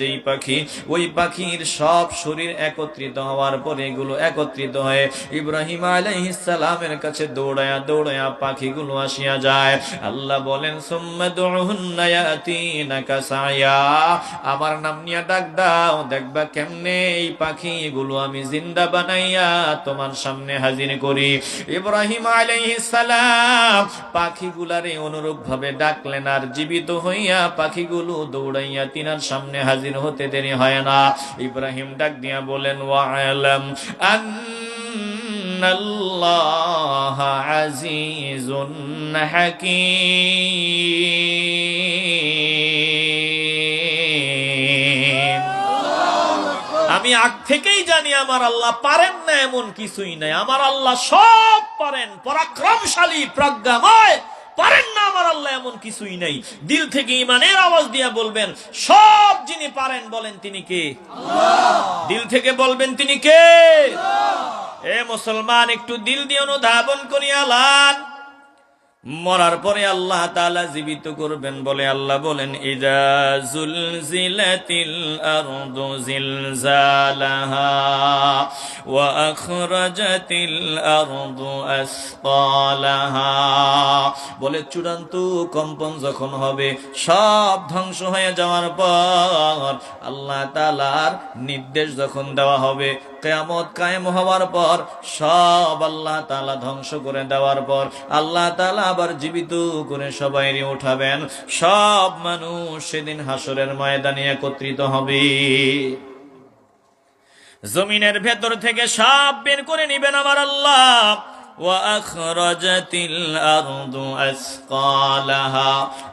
যেই পাখি, ওই পাখির সব শরীর একত্রিত হওয়ার পর এগুলো একত্রিত হয়ে ইব্রাহিম আলাইহিস সালামের কাছে দৌড়ায়া দৌড়ায়া পাখিগুলো আসিয়া যায়। আল্লাহ বলেন সুম্মা দুউহুন্না ইয়াতিনাকা সাইয়া। আমার নাম নিয়ে ডাক দাও, দেখবা কেমনে এই পাখিগুলো আমি জিন্দা বানাইয়া তোমার সামনে হাজির করি। ইব্রাহিম আলাইহিস সালাম পাখিগুলারে অনুরূপ ভাবে ডাকলেন, আর জীবিত হইয়া পাখিগুলো দৌড়াইয়া তিনার সামনে হাজির হতে দেরি হয় না। ইব্রাহিম ডাক দিয়া বলেন ওয়া'লাম আল্লাহ আজিজুন হাকীম। আমি আগ থেকেই জানি আমার আল্লাহ পারেন না এমন কিছুই নাই। আমার আল্লাহ সব পারেন, পরাক্রমশালী, প্রজ্ঞাময়। পারেন না আমার আল্লাহ এমন কিছুই নাই। দিল থেকে ইমানের আওয়াজ দিয়ে বলবেন সব যিনি পারেন বলেন তিনি কে? আল্লাহ। দিল থেকে বলবেন তিনি কে? আল্লাহ। এ মুসলমান একটু দিল দিয়ে অনুধাবন করিয়া লান। মরার পরে আল্লাহ তাআলা জীবিত করবেন বলে আল্লাহ বলেন ইযা যুলজিলাতিল আরদু জিলজালাহা ওয়া আখরাজাতিল আরদু আসকালাহা। বলে চূড়ান্ত কম্পন যখন হবে, সব ধ্বংস হয়ে যাওয়ার পর আল্লাহ তাআলার নির্দেশ যখন দেওয়া হবে, কিয়ামত কায়েম হওয়ার পর সব আল্লাহ তাআলা ধ্বংস করে দেওয়ার পর আল্লাহ তাআলা আবার জীবিত করে সবাইকে উঠাবেন। সব মানুষ সেদিন হাসরের ময়দানে একত্রিত হবে। জমিনের ভেতর থেকে সব বের করে নিবেন আমার আল্লাহ। ওয়া আখরাজাতিল আরদু আসকালাহা।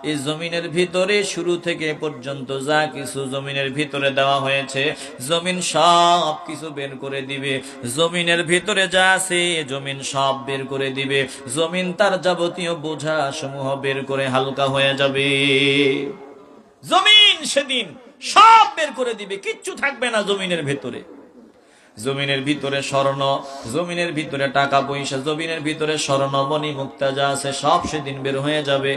এই জমিনের ভিতরে শুরু থেকে পর্যন্ত যা কিছু জমিনের ভিতরে দেওয়া হয়েছে, জমিন সব কিছু বের করে দিবে। জমিনের ভিতরে যা আছে জমিন সব বের করে দিবে। জমিন তার যাবতীয় বোঝা সমূহ বের করে হালকা হয়ে যাবে। জমিন সেদিন সব বের করে দিবে, কিচ্ছু থাকবে না জমিনের ভেতরে। জমিনের ভিতরে স্বর্ণ, জমিনের ভিতরে টাকা পয়সা, জমিনের ভিতরে স্বর্ণ মণি মুক্তা যা আছে সব সেদিন বের হয়ে যাবে।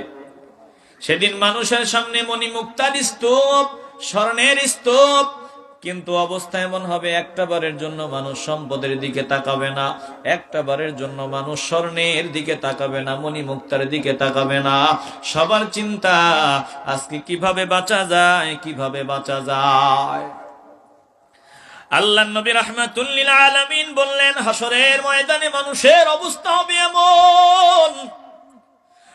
সেদিন মানুষের সামনে মণি মুক্তার স্তূপ, স্বর্ণের স্তূপ, কিন্তু অবস্থা এমন হবে একটা বারের জন্য মানুষ সম্পদের দিকে তাকাবে না, একটা বারের জন্য মানুষ স্বর্ণের দিকে তাকাবে না, মণি মুক্তার দিকে তাকাবে না। সবার চিন্তা আজকে কিভাবে বাঁচা যায়, কিভাবে বাঁচা যায়। আল্লাহর নবী রাহমাতুল লিল আলামিন বললেন, হাসরের ময়দানে মানুষের অবস্থা হবে এমন,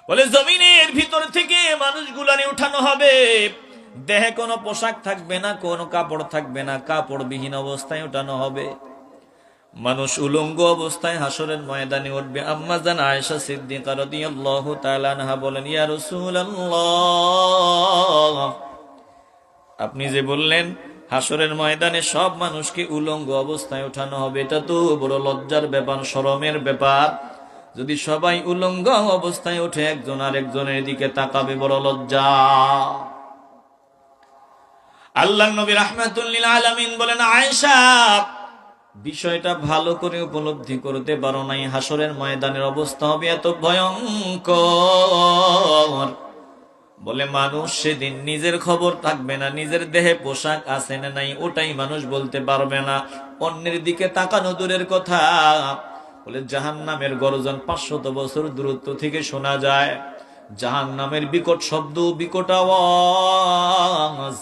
বলে জমিনের ভিতর থেকে মানুষগুলারে উঠানো হবে, দেহে কোনো পোশাক থাকবে না, কোনো কাপড় থাকবে না, কাপড়বিহীন অবস্থায় উঠানো হবে। মানুষ উলঙ্গ অবস্থায় হাসরের ময়দানে উঠবে। আম্মা জান আয়েশা সিদ্দিকা রাদিয়াল্লাহু তাআলা আনহা বলেন, ইয়া রাসূলুল্লাহ, আপনি যে বললেন হাসরের ময়দানে সব মানুষকে উলঙ্গ অবস্থায় উঠানো হবে, এটা তো বড় লজ্জার ব্যাপার, শরমের ব্যাপার। যদি সবাই উলঙ্গ অবস্থায় উঠে একজন আরেকজনের দিকে তাকাবে, বড় লজ্জা। আল্লাহর নবী রাহমাতুল লিল আলামিন বলেন, আয়েশা বিষয়টা ভালো করে উপলব্ধি করতে পারো নাই, হাসরের ময়দানের অবস্থা হবে এত ভয়ঙ্কর। বলে মানুষ সেদিন নিজের খবর থাকবে না, নিজের দেহে পোশাক আছে না নাই ওটাই মানুষ বলতে পারবে না, অন্যের দিকে তাকানো দূরের কথা। বলে জাহান্নামের গর্জন 500 বছর দূরত্ব থেকে শোনা যায়, জাহান্নামের বিকট শব্দ, বিকট আওয়াজ।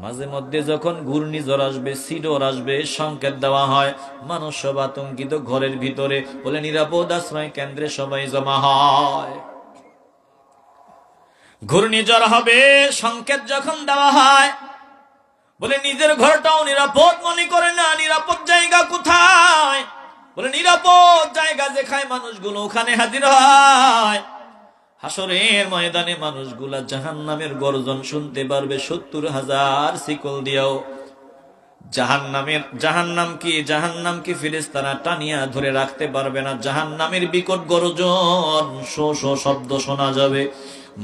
মাঝে মধ্যে যখন ঘূর্ণিঝড় আসবে, সিডর আসবে, সংকেত দেওয়া হয়, মানুষ সব আতঙ্কিত, ঘরের ভিতরে বলে নিরাপদ আশ্রয় কেন্দ্রে সবাই জমা হয়। ঘূর্ণিঝড় হবে, সংকেত যখন দেওয়া হয়, বলে নিজের ঘরটাও নিরাপদ মনে করে না, নিরাপদ জায়গা কোথায়? বলে নিরাপদ জায়গা যেখানে মানুষগুলো ওখানে হাজির হয়। হাসরের ময়দানে মানুষগুলা জাহান্নামের গর্জন শুনতে পারবে 70,000 শিকল দিয়েও। জাহান্নাম কি ফেরেশতারা টানিয়া ধরে রাখতে পারবে না। জাহান্নামের বিকট গর্জন, শো শো শব্দ শোনা যাবে।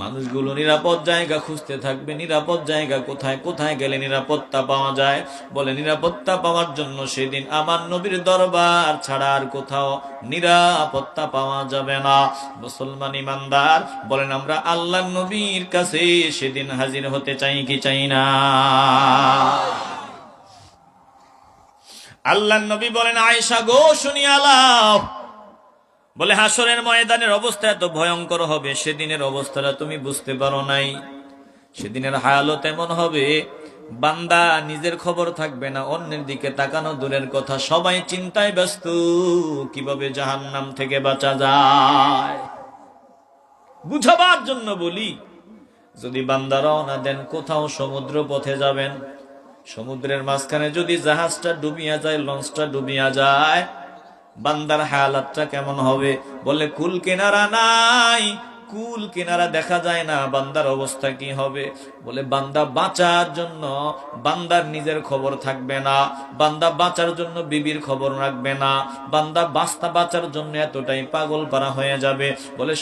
মানুষগুলো নিরাপদ জায়গা খুঁজতে থাকবে, নিরাপদ জায়গা কোথায়, কোথায় গেলে নিরাপত্তা পাওয়া যায়। বলে নিরাপত্তা পাওয়ার জন্য সেদিন আমার নবীর দরবার ছাড়া আর কোথাও নিরাপত্তা পাওয়া যাবে না। মুসলমান ইমানদার বলেন, আমরা আল্লাহর নবীর কাছে সেদিন হাজির হতে চাই কি চাই না? আল্লাহর নবী বলেন, আয়েশা গো শুনিয়া লাও, বলে হাসরের ময়দানের অবস্থা এত ভয়ঙ্কর হবে, সেদিনের অবস্থাটা তুমি বুঝতে পারো নাই। সেদিনের হালত এমন হবে, বান্দা নিজের খবর থাকবে না, অন্যের দিকে তাকানো দূরের কথা, সবাই চিন্তায় ব্যস্ত কিভাবে জাহান্নাম থেকে বাঁচা যায়। বুঝাবার জন্য বলি, যদি বান্দা রওনা দেন কোথাও সমুদ্র পথে যাবেন, সমুদ্রের মাঝখানে যদি জাহাজটা ডুবিয়া যায়, লঞ্চটা ডুবিয়া যায়, বান্দার হালাতটা কেমন হবে? বলে কুল কিনারা নাই, কুল কিনারা দেখা যায় না, বান্দার অবস্থা কি হবে? বলে বান্দা বাঁচার জন্য বান্দার নিজের খবর থাকবে না, বান্দা বাঁচার জন্য বিবির খবর রাখবে না, বান্দা বাঁচার জন্য এতটাই পাগল পারা হয়ে যাবে। বলে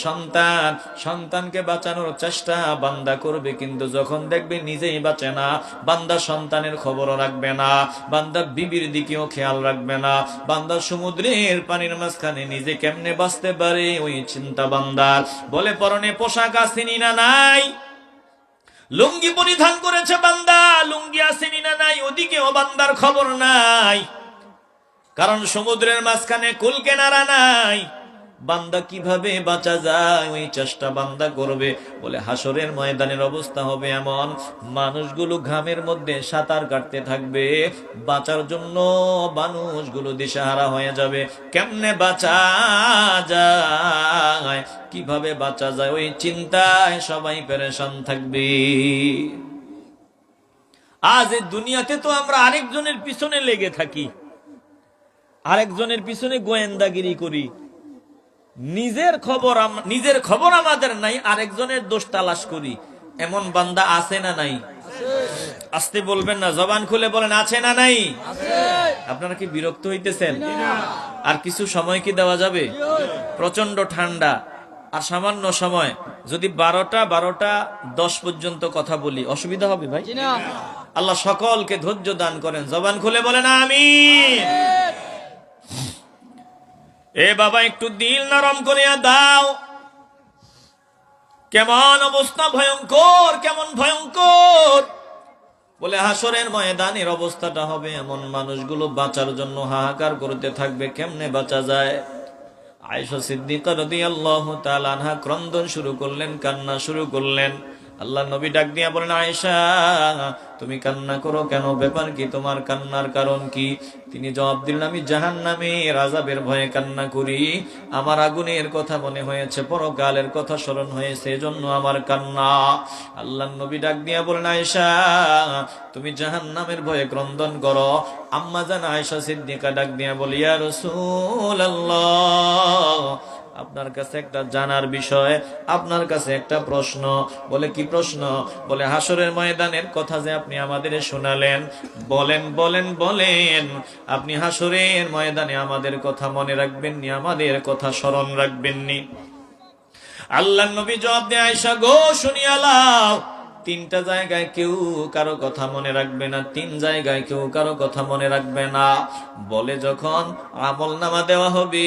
সন্তানকে বাঁচানোর চেষ্টা বান্দা করবে, কিন্তু যখন দেখবে নিজেই বাঁচে না, বান্দা সন্তানের খবরও রাখবে না, বান্দা বিবির দিকেও খেয়াল রাখবে না, বান্দা সমুদ্রের পানির মাঝখানে নিজে কেমনে বাঁচতে পারে ওই চিন্তা বান্দার। বলে পরনে পোশাক আসেনি না নাই, লুঙ্গি পরিধান করেছে বান্দা, লুঙ্গি আসেনি না নাই, ওদিকেও বান্দার খবর নাই, কারণ সমুদ্রের মাঝখানে কুল কিনারা নাই। বান্দা কিভাবে বাঁচা যায় ওই চেষ্টা বান্দা করবে। বলে হাসরের ময়দানের অবস্থা হবে এমন, মানুষগুলো ঘামের মধ্যে সাঁতার কাটতে থাকবে, বাঁচার জন্য মানুষগুলো দিশাহারা হয়ে যাবে। কেমনে বাঁচা যায়, কিভাবে বাঁচা যায়, ওই চিন্তায় সবাই পেরেশান থাকবে। আজ এই দুনিয়াতে তো আমরা আরেকজনের পিছনে লেগে থাকি, আরেকজনের পিছনে গোয়েন্দাগিরি করি, নিজের খবর আমাদের নাই, আরেকজনের দোষ তালাশ করি। এমন বান্দা আছে না নাই? আসতে বলবেন না, জবান খুলে বলেন আছে না নাই? আপনারা কি বিরক্ত হইতেছেন? আর কিছু সময় কি দেওয়া যাবে? প্রচন্ড ঠান্ডা, আর সামান্য সময়, যদি 12:10 পর্যন্ত কথা বলি অসুবিধা হবে ভাই? আল্লাহ সকলকে ধৈর্য দান করেন, জবান খুলে বলেন আমিন। এ বাবা একটু দিল নরম করিয়া দাও। কেমন অবস্থা, ভয়ঙ্কর, কেমন ভয়ঙ্কর। বলে হাসরের ময়দানের অবস্থাটা হবে এমন, মানুষগুলো বাঁচার জন্য হাহাকার করতে থাকবে, কেমনে বাঁচা যায়। আয়েশা সিদ্দিকা রাদিয়াল্লাহু তাআলা আনহা ক্রন্দন শুরু করলেন, কান্না শুরু করলেন। আল্লাহ নবী ডাক দিয়া বলেন, আয়েশা তুমি কান্না করো কেন, ব্যাপার কি, তোমার কান্নার কারণ কি? তিনি জবাব দিলেন, আমি জাহান্নামের আযাবের ভয়ে কান্না করি, আমার আগুনের কথা মনে হয়েছে, পরকালের কথা স্মরণ হয়েছে, এজন্য আমার কান্না। আল্লাহ নবী ডাক দিয়া বলেন, আয়েশা তুমি জাহান্নামের ভয়ে ক্রন্দন করো। আম্মা জান আয়েশা সিদ্দিকা ডাক দিয়া বলি, ইয়া রাসূলুল্লাহ, আপনার কাছে একটা জানার বিষয়, আপনার কাছে একটা প্রশ্ন। বলে কি প্রশ্ন? বলে হাসরের ময়দানের কথা যে আপনি আমাদের শোনালেন, বলেন বলেন বলেন, আপনি হাসরের ময়দানে আমাদের কথা মনে রাখবেননি, আমাদের কথা স্মরণ রাখবেননি? আল্লাহর নবী জবাব দেয়, আয়েশা গো শুনিয়া লাও, তিনটা জায়গায় কেউ কারো কথা মনে রাখবে না, তিন জায়গায় কেউ কারো কথা মনে রাখবে না। বলে যখন আমল নামা দেওয়া হবে,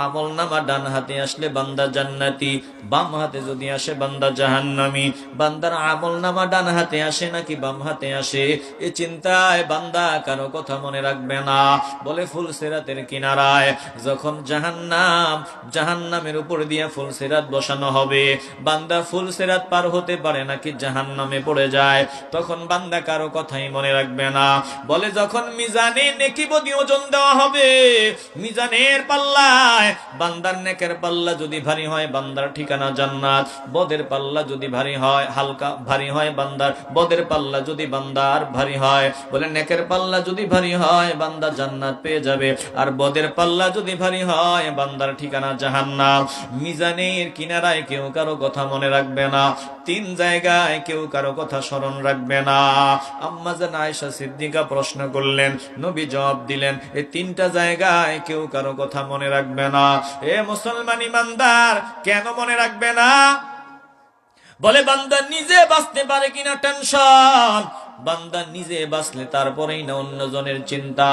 আমল নামা ডান হাতে আসলে বান্দা জান্নাতি, বাম হাতে যদি আসে বান্দা জাহান্নামী। বান্দার আমল নামা ডান হাতে আসে নাকি বাম হাতে আসে, এ চিন্তায় বান্দা কারো কথা মনে রাখবে না। বলে ফুলসিরাতের কিনারায় যখন জাহান্নামের উপর দিয়ে ফুলসিরাত বসানো হবে, বান্দা ফুলসিরাত পার হতে পারে নাকি জাহান্নামে পড়ে যায়, তখন বান্দা কারো কথাই মনে রাখবে না। বলে যখন মিজানে নেকি বদি ওজন দেওয়া হবে, মিজানের পাল্লায় বান্দার নেকের পাল্লা যদি ভারী হয় বান্দার ঠিকানা জান্নাত, বদের পাল্লা যদি ভারী হয়, হালকা ভারী হয় বান্দার, বদের পাল্লা যদি বান্দার ভারী হয়, বলে নেকের পাল্লা যদি ভারী হয় বান্দা জান্নাত পেয়ে যাবে, আর বদের পাল্লা যদি ভারী হয় বান্দার ঠিকানা জাহান্নাম। মিজানের কিনারায় কেউ কারো কথা মনে রাখবে না, তিন জায়গায় কেউ কারো কথা স্মরণ রাখবে না। আম্মা জান আয়েশা সিদ্দিকা প্রশ্ন করলেন, নবী জবাব দিলেন, এই তিনটা জায়গায় কেউ কারো কথা মনে রাখবে না। এ মুসলমান ইমানদার, কেন মনে রাখবে না? বলে বান্দা নিজে বাঁচতে পারে কিনা টেনশন, বান্দা নিজে বাঁচলে তারপরেই না অন্যজনের চিন্তা,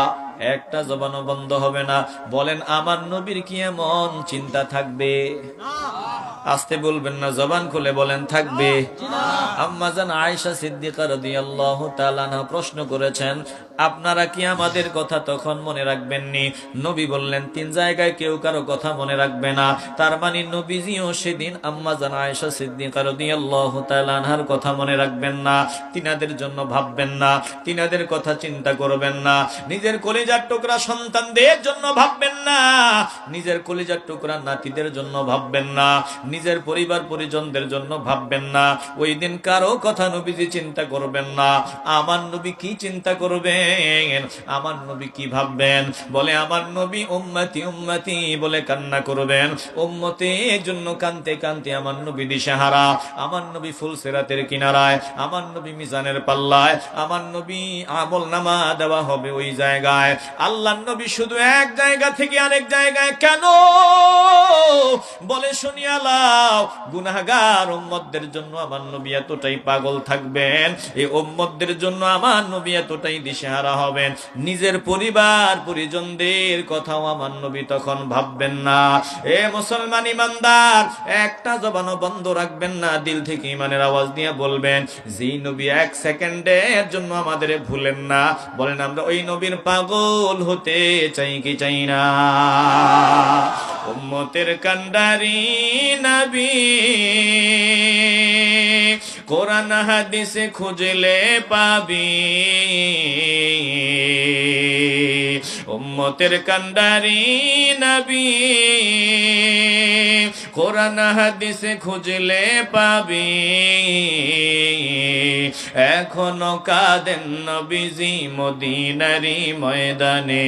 একটা জবানও বন্ধ হবে না। বলেন আমার নবীর কি এমন চিন্তা থাকবে? আসতে বলবেন না, জবান খুলে বলেন থাকবে। আম্মা জান আয়েশা সিদ্দিকা রাদিয়াল্লাহু তাআলা আনহা প্রশ্ন করেছেন, আপনারা কি আমাদের কথা তখন মনে রাখবেননি? নবী বললেন, তিন জায়গায় কেউ কারো কথা মনে রাখবে না। তার মানে নবীজিও সেদিন আম্মা জান আয়েশা সিদ্দিকা রাদিয়াল্লাহু তাআলা আনহার কথা মনে রাখবেন না, তিনাদের জন্য ভাববেন না, তিনাদের কথা চিন্তা করবেন না, নিজের কলিজার টুকরা সন্তানদের জন্য ভাববেন না, নিজের কলিজার টুকরা নাতিদের জন্য ভাববেন না, নিজের পরিবার পরিজনদের জন্য ভাববেন না। ওই দিন কারো কথা নবীজি চিন্তা করবেন না। আমার নবী কি চিন্তা করবেন, আমার নবী কি ভাববেন? বলে আমার নবী উম্মতি উম্মতি বলে কান্না করবেন, উম্মতের জন্য কানতে কানতে আমার নবী দিশেহারা, আমার নবী ফুলসিরাতের কিনারায়, আমার নবী মিজানের পাল্লায়, আমার নবী আমল নামা দেওয়া হবে ওই জায়গায়। আল্লাহর নবী শুধু এক জায়গা থেকে আরেক জায়গায় কেন? বলে শুনিয়া লাও, গুনাহগার উম্মতদের জন্য আমার নবী এতটাই পাগল থাকবেন, এই উম্মতদের জন্য আমার নবী এতটাই দিশেহারা হবেন, নিজের পরিবার পরিজনদের কথাও আমার নবী তখন ভাববেন না। এ মুসলমান ইমানদার, একটা জবানও বন্ধ রাখবেন না, দিল থেকে ইমানের আওয়াজ দিয়ে বলবেন, যেই নবী এক সেকেন্ডের জন্য আমাদের ভুলেন না, বলেন আমরা ওই নবীর পাগল হতে চাই কি চাই না? উম্মতের কান্ডারি নবী, কোরআন হাদিসে খুঁজলে পাবি, উম্মতের কান্ডারি নবী, কোরআন হাদিসে খুঁজলে পাবি। এখনো কাঁদেন নবীজি মদিনারি ময়দানে,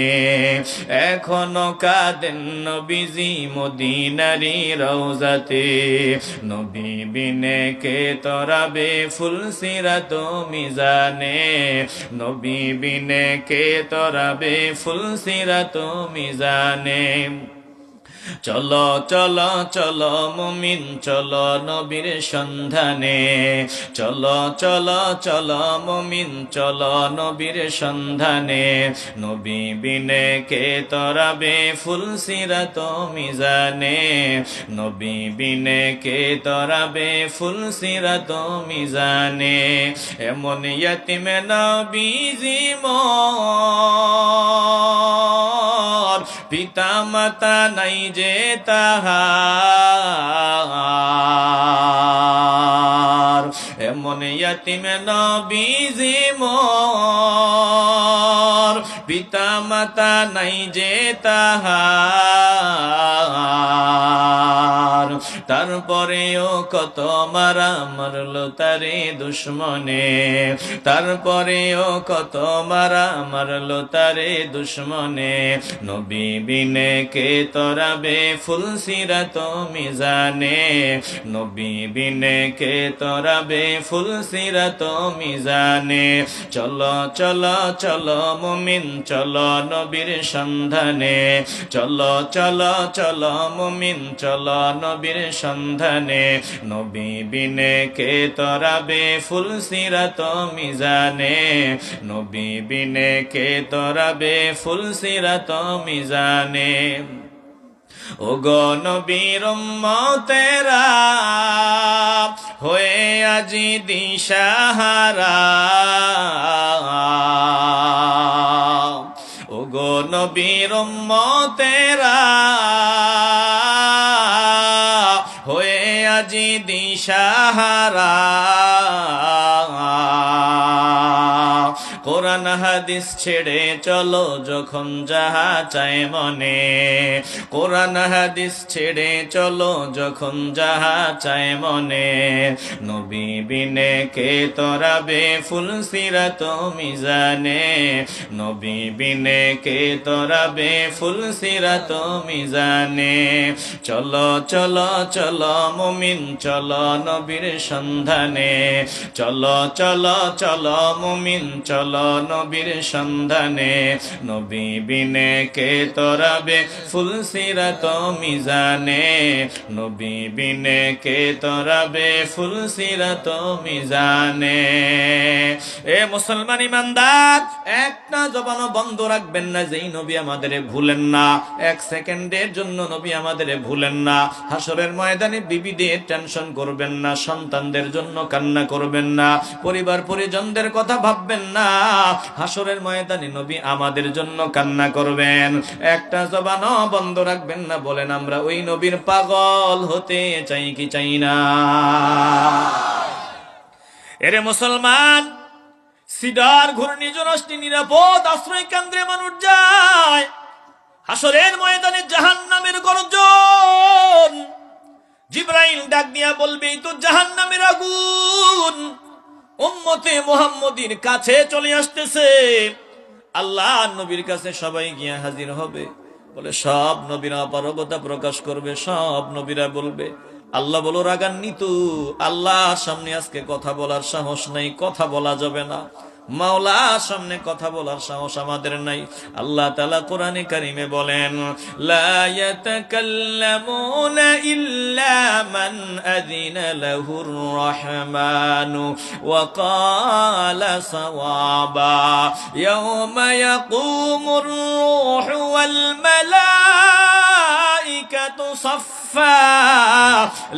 এখনো কাঁদেন নবীজি মদিনারি রওজাতে, নবী বিনে কে তরাবে ফুলসিরাত মিজানে, নবী বিনে কে তরাবে ফুলসিরাত মিজানে। চলো চলো চলো মুমিন চলো নবীর সন্ধানে, চলো চলো চলো মুমিন চলো নবীর সন্ধানে, নবী বিনে কে তরাবে ফুলসিরাত মিজানে, নবী বিনে কে তরাবে ফুলসিরাত মিজানে, এমন ইয়তিম নবীজি মোর, পিতা মাতা নাই যে তাহার, এমন ইয়তিম নবীজি মোর, পিতা মাতা নাই যে তাহার, তারপরেও কত মারা মারলো তারে দুশ্মনে, তারপরেও কত মারা মারলো তারে দুশ্মনে, নবী বিনে কে তরাবে ফুলসিরাত মিজানে, নবী বিনে কে তরাবে ফুলসিরাত মিজানে, চলো চলো চলো মুমিন চলো নবীর সন্ধানে, চলো চলো চলো মুমিন চলো নবীর সন্ধানে, নবী বিনে কে তরাবে ফুলসিরাত মিজানে, নবী বিনে কে তরাবে ফুলসিরাত মিজানে। ও গো নবীর উম্মতেরা হয়ে আজি দিশাহারা, ও গো নবীর উম্মতেরা হয়ে আজি দিশাহারা, কোরআন হাদিস ছেড়ে চলো যখন যাহা চায় মনে, কোরআন হাদিস ছেড়ে চলো যখন যাহা চায় মনে, নবী বিনে কে তরাবে ফুলসিরাত মিজানে, নবী বিনে কে তরাবে ফুলসিরাত মিজানে, চলো চলো চলো মুমিন চলো নবীর সন্ধানে, চলো চলো চলো মুমিন চলো নবীর সন্ধানে, নবী বিনে কে তরাবে ফুলসিরাত মিজানে, নবী বিনে কে তরাবে ফুলসিরাত মিজানে। এ মুসলমান ইমানদার, একটা জবানও বন্ধ রাখবেন না যেই নবী আমাদের ভুলেন না, এক সেকেন্ডের জন্য নবী আমাদের ভুলেন না। হাসরের ময়দানে বিবিদের টেনশন করবেন না, সন্তানদের জন্য কান্না করবেন না, পরিবার পরিজনদের কথা ভাববেন না, হাসরের ময়দানে নবী আমাদের জন্য কান্না করবেন। একটা জবানও বন্ধ রাখবেন না, বলেন আমরা ওই নবীর পাগল হতে চাই কি চাই না? এরে মুসলমান, সিডার ঘূর্ণিঝড় নিরাপদ আশ্রয় কেন্দ্রে মানুষ যায়, হাসরের ময়দানে জাহান্নামের গর্জন, জিবরাইল ডাক দিয়া বলবে এই তো জাহান্নামের আগুন উম্মতে মুহাম্মদীর কাছে চলে আসতেছে। আল্লাহ নবীর কাছে সবাই গিয়া হাজির হবে, বলে সব নবীরা অপারগতা প্রকাশ করবে, সব নবীরা বলবে আল্লাহ বলো রাগান্বিত, আল্লাহর সামনে আজকে কথা বলার সাহস নাই, কথা বলা যাবে না, মাওলার সামনে কথা বলার সাহস আমাদের নাই। আল্লাহ তাআলা কোরআনে কারিমে বলেন লা ইয়াতাকাল্লামুনা ইল্লা মান আযিনা লাহুর রাহমানু ওয়া ক্বালা সাওয়াবা ইয়াওমা ইয়াকুমুর রূহু ওয়াল মালাইকাতু সাফফা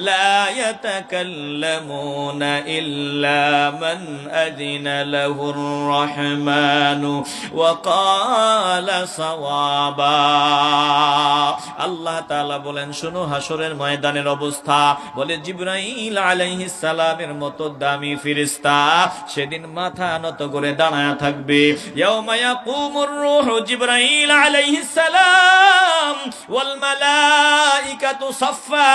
লা ইয়াতাকাল্লামুনা ইল্লা মান আযিনা লাহুর রহমানু ওয়া ক্বালা সাওয়াবা। আল্লাহ তাআলা বলেন শোনো হাসরের ময়দানের অবস্থা, বলে জিবরাইল আলাইহিস সালামের মতো দামি ফেরেশতা সেদিন মাথা নত করে দাঁড়ায় থাকবে। ইয়াউমা ইয়াকুমুর রূহু জিবরাইল আলাইহিস সালাম ওয়াল মালাইকাতু সাফফা,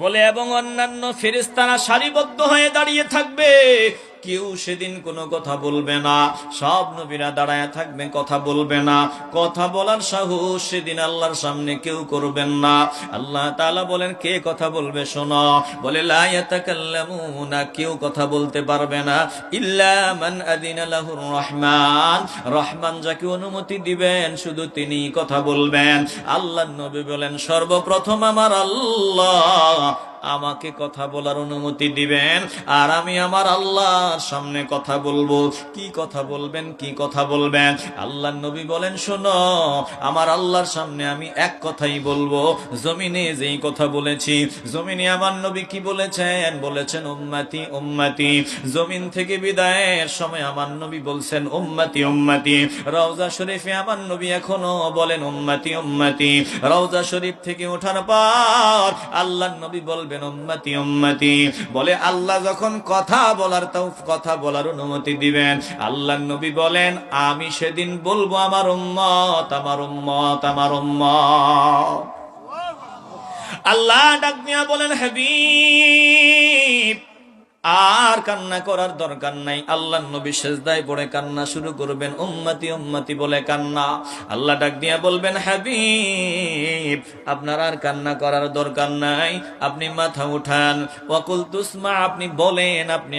বলে এবং অন্যান্য ফেরেশতারা সারিবদ্ধ হয়ে দাঁড়িয়ে থাকবে। কেউ সেদিন কোনো কথা বলবে না, সব নবীরা দাঁড়ায় থাকবে, কথা বলবে না। কথা বলার সাহস সেদিন আল্লাহর সামনে কেউ করবেন না। আল্লাহ তাআলা বলেন, কে কথা বলবে শোনো। বলে লা ইয়াতাকাল্লামুনা, কেউ কথা বলতে পারবে না, ইল্লা মান আযিনা লাহুর রহমান, রহমান যাকে অনুমতি দিবেন শুধু তিনি কথা বলবেন। আল্লাহর নবী বলেন, সর্বপ্রথম আমার আল্লাহ আমাকে কথা বলার অনুমতি দিবেন, আর আমি আমার আল্লাহর সামনে কথা বলবো। কি কথা বলবেন, কি কথা বলবেন? আল্লাহর নবী বলেন, শোনো, আমার আল্লাহর সামনে আমি এক কথাই বলবো, জমিনে যেই কথা বলেছি। জমিনে আমার নবী কি বলেছেন? বলেছেন উম্মতি উম্মতি। জমিন থেকে বিদায়ের সময় আমার নবী বলছেন উম্মতি উম্মতি। রওজা শরীফে আমার নবী এখনো বলেন উম্মতি উম্মতি। রওজা শরীফ থেকে ওঠার পর আল্লাহর নবী বলবেন উম্মতি উম্মতি। বলে আল্লাহ যখন কথা বলার অনুমতি দিবেন, আল্লাহর নবী বলেন, আমি সেদিন বলবো আমার উম্মত আমার উম্মত আমার উম্মত। আল্লাহ ডাক দিয়া বলেন, হাবিব আর কান্না করার দরকার নাই। আল্লাহর নবী সিজদায় পড়ে কান্না শুরু করবেন, উম্মতি উম্মতি বলে কান্না। আল্লাহ ডাক দিয়া বলবেন, হাবিব আপনার আর কান্না করার দরকার নাই, আপনি মাথা উঠান। ওয়াকুল তুসমা, আপনি বলেন, আপনি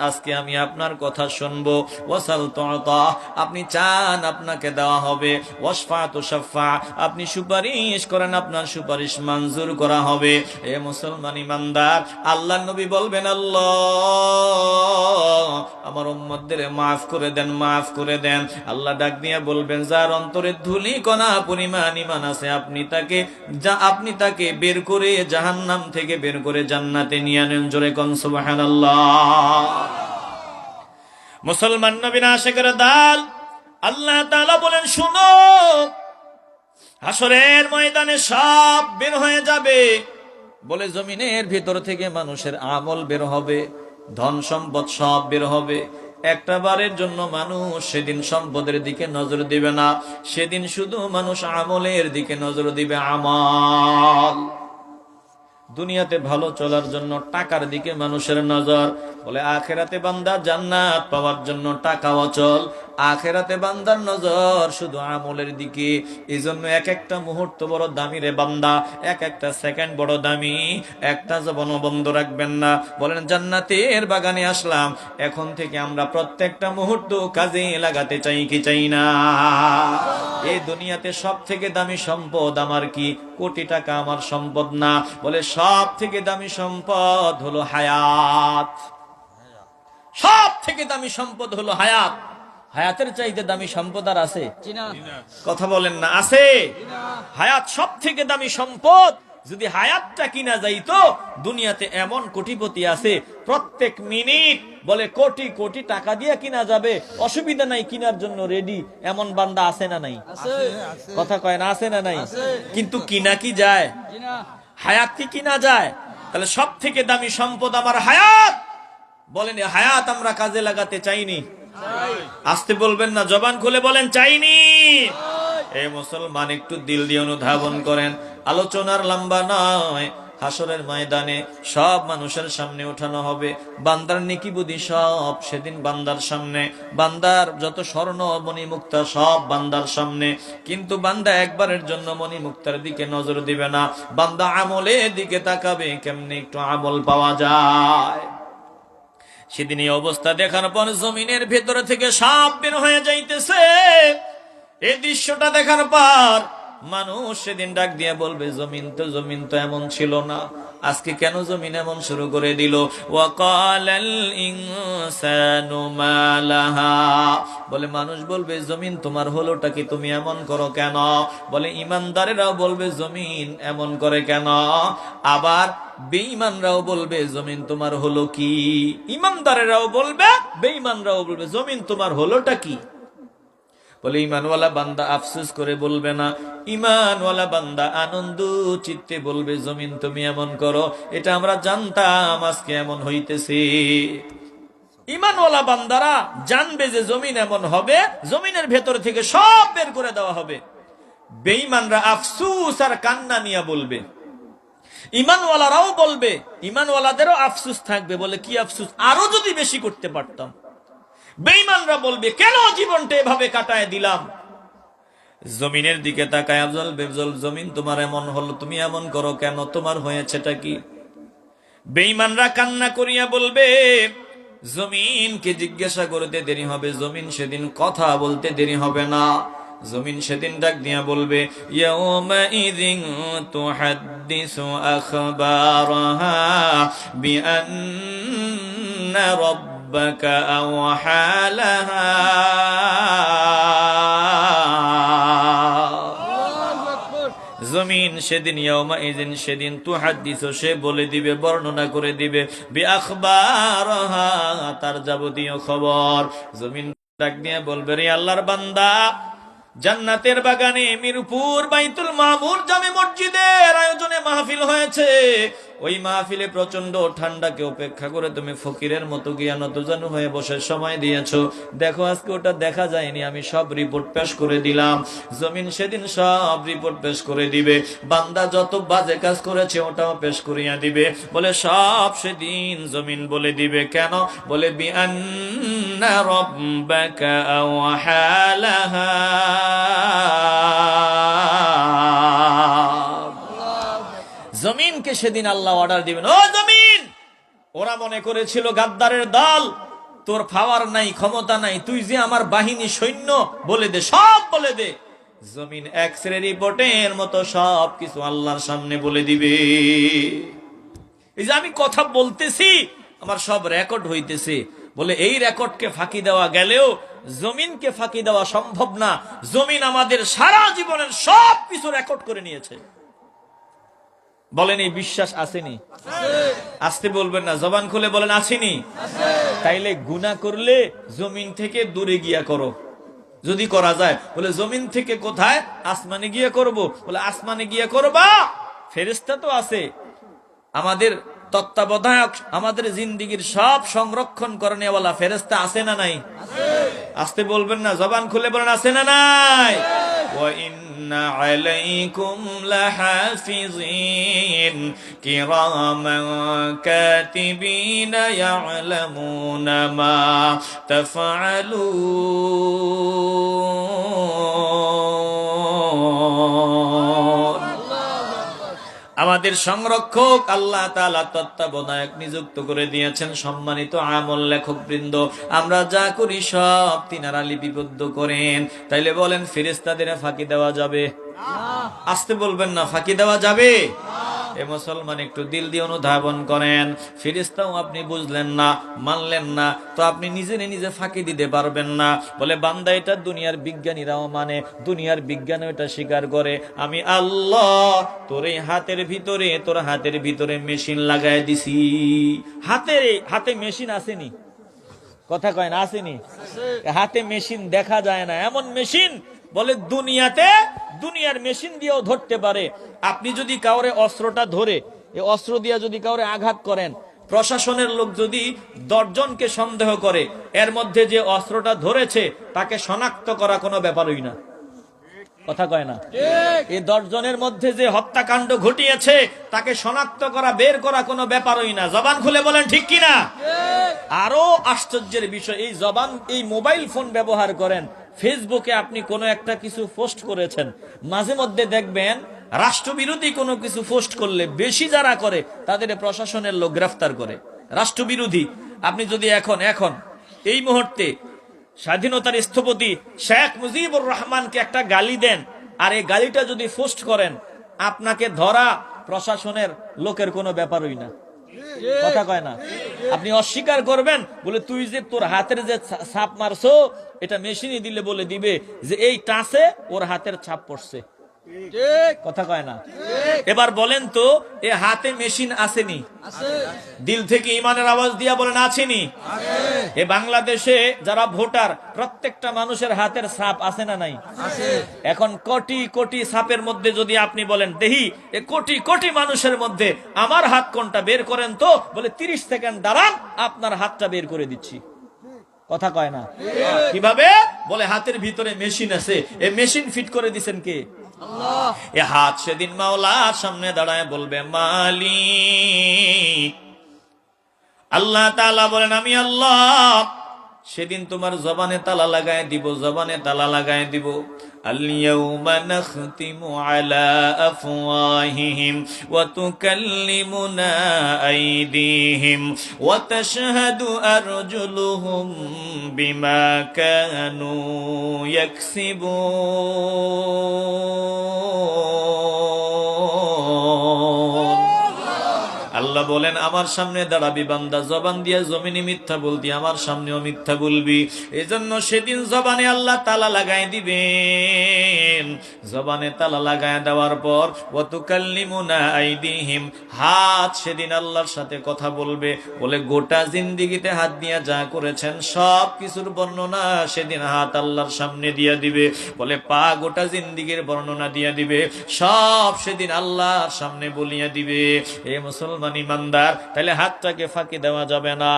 আজকে আমি আপনার কথা শুনবো। ওয়াসাল তুতা, আপনি চান আপনাকে দেওয়া হবে। ওয়াসফা তুশাফা, আপনি সুপারিশ করেন, আপনার সুপারিশ মঞ্জুর করা হবে। এ মুসলমান ইমানদার, আল্লাহর নবী বলবেন, আল্লাহ আমার উম্মতদের মাফ করে দেন, মাফ করে দেন। আল্লাহ ডাক দিয়ে বলবেন, যার অন্তরে ধুলি কণা পরিমাণ ঈমান আছে, আপনি তাকে বের করে জাহান্নাম থেকে বের করে জান্নাতে নিয়ে আনেন। জোরে কোন সুবহানাল্লাহ। মুসলমান নবীর আশিকের দল, আল্লাহ তাআলা বলেন, শুনো, হাসরের ময়দানে সব বের হয়ে যাবে। বলে জমিনের ভিতর থেকে মানুষের আমল বের হবে, ধন সম্পদ সব বের হবে। একটা বারের জন্য মানুষ সেদিন সম্পদের দিকে নজর দিবে না, সেদিন শুধু মানুষ আমলের দিকে নজর দিবে। আমল, দুনিয়াতে ভালো চলার জন্য টাকার দিকে মানুষের নজর। বলে আখেরাতে বান্দা জান্নাত পাওয়ার জন্য টাকা অচল, আখেরাতে বান্দার নজর শুধু আমলের দিকে। এই জন্য এক একটা মুহূর্ত বড় দামি রে বান্দা, এক একটা সেকেন্ড বড় দামি। একটা জীবন বন্ধ রাখবেন না। বলেন জান্নাতের বাগানে আসলাম, এখন থেকে আমরা প্রত্যেকটা মুহূর্ত কাজে লাগাতে চাই কি চাই না? এই দুনিয়াতে সব থেকে দামি সম্পদ আমার কি? কোটি টাকা আমার সম্পদ না। বলে সব থেকে দামি সম্পদ হলো হায়াত। সব থেকে দামি সম্পদ হলো হায়াত। হায়াতের চাইতে দামি সম্পদ আর আছে? কথা বলেন না, আছে? হায়াত সব থেকে দামি সম্পদ। যদি হায়াতটা কিনা যাইতো, দুনিয়াতে এমন কোটিপতি আছে প্রত্যেক মিনিট বলে কোটি কোটি টাকা দিয়ে কিনা যাবে, অসুবিধা নাই, কিনার জন্য রেডি। এমন বান্দা আছে না নাই? কথা কয় না, আছে না নাই? কিন্তু কিনা কি যায়? হায়াত কি কিনা যায়? তাহলে সব থেকে দামি সম্পদ আমার হায়াত। বলেন হায়াত আমরা কাজে লাগাতে চাইনি? আসতে বলবেন না, জবান খুলে বলেন চাইনি। এই মুসলমান একটু দিল দিয়ে অনুধাবন করেন। আলোচনার লম্বা নয়, হাসরের ময়দানে সব মানুষের সামনে ওঠানো হবে। বান্দার নেকি বুদ্ধি সব সেদিন বান্দার সামনে, বান্দার যত স্বর্ণ মণি মুক্তা সব বান্দার সামনে। কিন্তু বান্দা একবারের জন্য মণি মুক্তার দিকে নজর দিবে না, বান্দা আমলের দিকে তাকাবে, কেমনে একটু আমল পাওয়া যায়। সেদিন এই অবস্থা দেখার পর জমিনের ভেতরে থেকে সাপ বের হয়ে যাইতেছে। এই দৃশ্যটা দেখার পর মানুষ সেদিন ডাক দিয়ে বলবে, জমিন তো এমন ছিল না, আজকে কেন জমিন এমন শুরু করে দিল? ওয়াকালাল ইনসানু মা লাহা, বলে মানুষ বলবে জমিন তোমার হলোটা কি, তুমি এমন করো কেন? বলে ইমানদারেরাও বলবে জমিন এমন করে কেন? আবার বেঈমানরাও বলবে জমিন তোমার হলো কি? ইমানদারেরাও বলবে, বেঈমানরাও বলবে জমিন তোমার হলোটা কি? বলে ইমানওয়ালা বান্দা আফসোস করে বলবে না, ইমানওয়ালা বান্দা আনন্দ চিত্তে বলবে জমিন তুমি এমন করো, এটা আমরা জানতাম আজকে এমন হইতেছে। ইমানওয়ালা বান্দারা জানবে যে জমিন এমন হবে, জমিনের ভেতর থেকে সব বের করে দেওয়া হবে। বেঈমানরা আফসোস আর কান্না নিয়ে বলবে, ইমানওয়ালারাও বলবে, ইমানওয়ালাদেরও আফসোস থাকবে, বলে কি আফসোস, আরো যদি বেশি করতে পারতাম। বেঈমানরা বলবে কেন জীবনটা এভাবে কাটায় দিলাম। জমিনের দিকে তাকায় আফজল বেফজল, জমিন তোমার এমন হলো, তুমি এমন করো কেন, তোমার হয়েছেটা কি? বেঈমানরা কান্না করিয়া বলবে, জমিনকে জিজ্ঞাসা করতে দেরি হবে, জমিন সেদিন কথা বলতে দেরি হবে না। জমিন সেদিন ডাক দিয়া বলবে, ইয়াউমাইযিন তুহাদ্দিসু আখবারাহা বিআন্না রাব্বাকা আওহা লাহা। জমিন সেদিন, ইয়াউমাইযিন সেদিন, তুহাদ্দিসু সে বলে দিবে, বর্ণনা করে দিবে, বিআখবারহা তার যাবতীয় খবর। জমিন ডাক দিয়ে বলবে, রে আল্লাহর বান্দা, জান্নাতের বাগানে মিরপুর বাইতুল মামুর জামে মসজিদের আয়োজনে মাহফিল হয়েছে। ওই মাহফিলে প্রচন্ড ঠান্ডাকে উপেক্ষা করে তুমি ফকিরের মতো গিয়া নতজানু হয়ে বসে সময় দিয়েছো। দেখো আজকে ওটা দেখা যায়নি, আমি সব রিপোর্ট পেশ করে দিলাম। জমিন সেদিন সব রিপোর্ট পেশ করে দিবে, বান্দা যত বাজে কাজ করেছে ওটাও পেশ করিয়া দিবে। বলে সব সেদিন জমিন বলে দিবে। কেন? বলে বিআন্না রাব্বাকা আওহা লাহা। জমিনকে সেদিন আল্লাহ অর্ডার দিবেন, ও জমিন, ওরা মনে করেছিল গাদ্দারের দল, তোর পাওয়ার নাই, ক্ষমতা নাই, তুই যে আমার বাহিনী সৈন্য, বলে দে, সব বলে দে। জমিন এক্সরে রিপোর্টের মতো সব কিছু আল্লাহর সামনে বলে দিবে। এই যে আমি কথা বলতেছি, আমার সব রেকর্ড হইতেছে। বলে এই রেকর্ডকে ফাঁকি দেওয়া গেলেও জমিনকে ফাঁকি দেওয়া সম্ভব না। জমিন আমাদের সারা জীবনের সব কিছু রেকর্ড করে নিয়েছে। বলেন এই বিশ্বাস আসেনি? আসতে বলবেন না, জবান খুলে বলেন আসেনি। তাইলে গুনাহ করলে জমিন থেকে দূরে গিয়া করো, যদি করা যায়। বলে জমিন থেকে কোথায়? আসমানে গিয়ে করব। বলে আসমানে গিয়ে করবা, ফেরেশতা তো আছে, আমাদের তত্ত্বাবধায়ক, আমাদের জিন্দেগির সব সংরক্ষণ করনেওয়ালা ফেরেশতা আছে না নাই? আসতে বলবেন না, জবান খুলে বলেন আছে না নাই? ওয়া ইন্না আলাইকুম লাহাফিজিন কিরামান কাতিবিনা ইয়ালামুনা মা তাফআলুন। আমাদের সংরক্ষক আল্লাহ তাআলা তত্ত্বাবধায়ক নিযুক্ত করে দিয়েছেন সম্মানিত আমল লেখক বৃন্দ। আমরা যা করি সব তিনারা লিপিবদ্ধ করেন। তাইলে বলেন ফেরেশতাদের ফাঁকি দেওয়া যাবে? আসতে বলবেন না, ফাঁকি দেওয়া যাবে? এ মুসলমান একটু দিল দিয়ে অনুধাবন করেন। ফেরেশতাও আপনি বুঝলেন না, মানলেন না, তো আপনি নিজে ফাঁকি দিতে পারবেন না। বলে বান্দা এটা দুনিয়ার বিজ্ঞানীরাও মানে, দুনিয়ার বিজ্ঞান এটা স্বীকার করে, আমি আল্লাহ তোর এই হাতের ভিতরে, তোর হাতের ভিতরে মেশিন লাগাই দিছি। হাতে মেশিন আসেনি? কথা কয় না, আসেনি? হাতে মেশিন দেখা যায় না, এমন মেশিন বলে দুনিয়ার মেশিন দিয়েও ধরতে পারে। আপনি যদি কাউরে অস্ত্রটা ধরে, এই অস্ত্র দিয়ে যদি কাউরে আঘাত করেন, প্রশাসনের লোক যদি 10 জনকে সন্দেহ করে, এর মধ্যে যে অস্ত্রটা ধরেছে তাকে শনাক্ত করা কোনো ব্যাপারই না। কথা কয় না? এই 10 জনের মধ্যে যে হত্যাকাণ্ড ঘটিয়েছে তাকে শনাক্ত করা, বের করা কোনো ব্যাপারই না। জবান খুলে বলেন ঠিক কিনা? আরো আশ্চর্যের বিষয়, এই জবান, এই মোবাইল ফোন ব্যবহার করেন, ফেসবুকে আপনি কোনো একটা কিছু পোস্ট করেছেন, মাঝে মধ্যে দেখবেন রাষ্ট্রবিরোধী কোনো কিছু পোস্ট করলে বেশি যারা করে তাদের প্রশাসনের লোক গ্রেফতার করে। রাষ্ট্রবিরোধী, আপনি যদি এখন এই মুহূর্তে স্বাধীনতার স্থপতি শেখ মুজিবুর রহমানকে একটা গালি দেন, আর এই গালিটা যদি পোস্ট করেন, আপনাকে ধরা প্রশাসনের লোকের কোনো ব্যাপারই না। কথা কয় না? আপনি অস্বীকার করবেন, বলে তুই যে তোর হাতের যে ছাপ মারছো, এটা মেশিনে দিলে বলে দিবে যে এই টাচে ওর হাতের ছাপ পড়ছে। কথা কয় না? এবার বলেন তো, এ হাতে মেশিন আসেনি? দিল থেকে ইমানের আওয়াজ দিয়া বলেন আছেনি? এ বাংলাদেশে যারা ভোটার, প্রত্যেকটা মানুষের হাতের ছাপ আছে না নাই? এখন কোটি কোটি ছাপের মধ্যে যদি আপনি বলেন দেহি এ কোটি কোটি মানুষের মধ্যে আমার হাত কোনটা, বের করেন তো, বলে 30 সেকেন্ড দাঁড়ান, আপনার হাতটা বের করে দিচ্ছি। কথা কয় না? কিভাবে? বলে হাতের ভিতরে মেশিন আছে। এই মেশিন ফিট করে দিচ্ছেন কে? এ হাত সেদিন মাওলার সামনে দাঁড়ায় বলবে মালিক। আল্লাহ তাআলা বলেন আমি আল্লাহ সেদিন তোমার জবানে তালা লাগায় দিব, জবানে তালা লাগায় দিব। আল-ইয়াউমা নাখতিমু আলা আফওয়াহিহিম ওয়া তুকাল্লিমুনা আইদিহিম ওয়া তাশহাদু আরজুলুহুম বিমা কানু ইয়াকসিবুন। আল্লাহ বলেন আমার সামনে দাঁড়াবি বান্দা, জবান দিয়ে জমিনে মিথ্যা বলতি, আমার সামনেও মিথ্যা বলবি। এজন্য সেদিন জবানে আল্লাহ তালা লাগাই দিবেন। জবানে তালা লাগায় দেওয়ার পর ওয়া তুকাল্লিমুনা আইদিহিম, হাত সেদিন আল্লাহর সাথে কথা বলবে। বলে গোটা জিন্দেগিতে হাত দিয়া যা করেছেন সব কিছুর বর্ণনা সেদিন হাত আল্লাহর সামনে দিয়া দিবে। বলে পা গোটা জিন্দেগির বর্ণনা দিয়া দিবে, সব সেদিন আল্লাহর সামনে বলিয়া দিবে। এ মুসলমান ইমানদার, তাহলে হাতটাকে ফাঁকি দেওয়া যাবে না,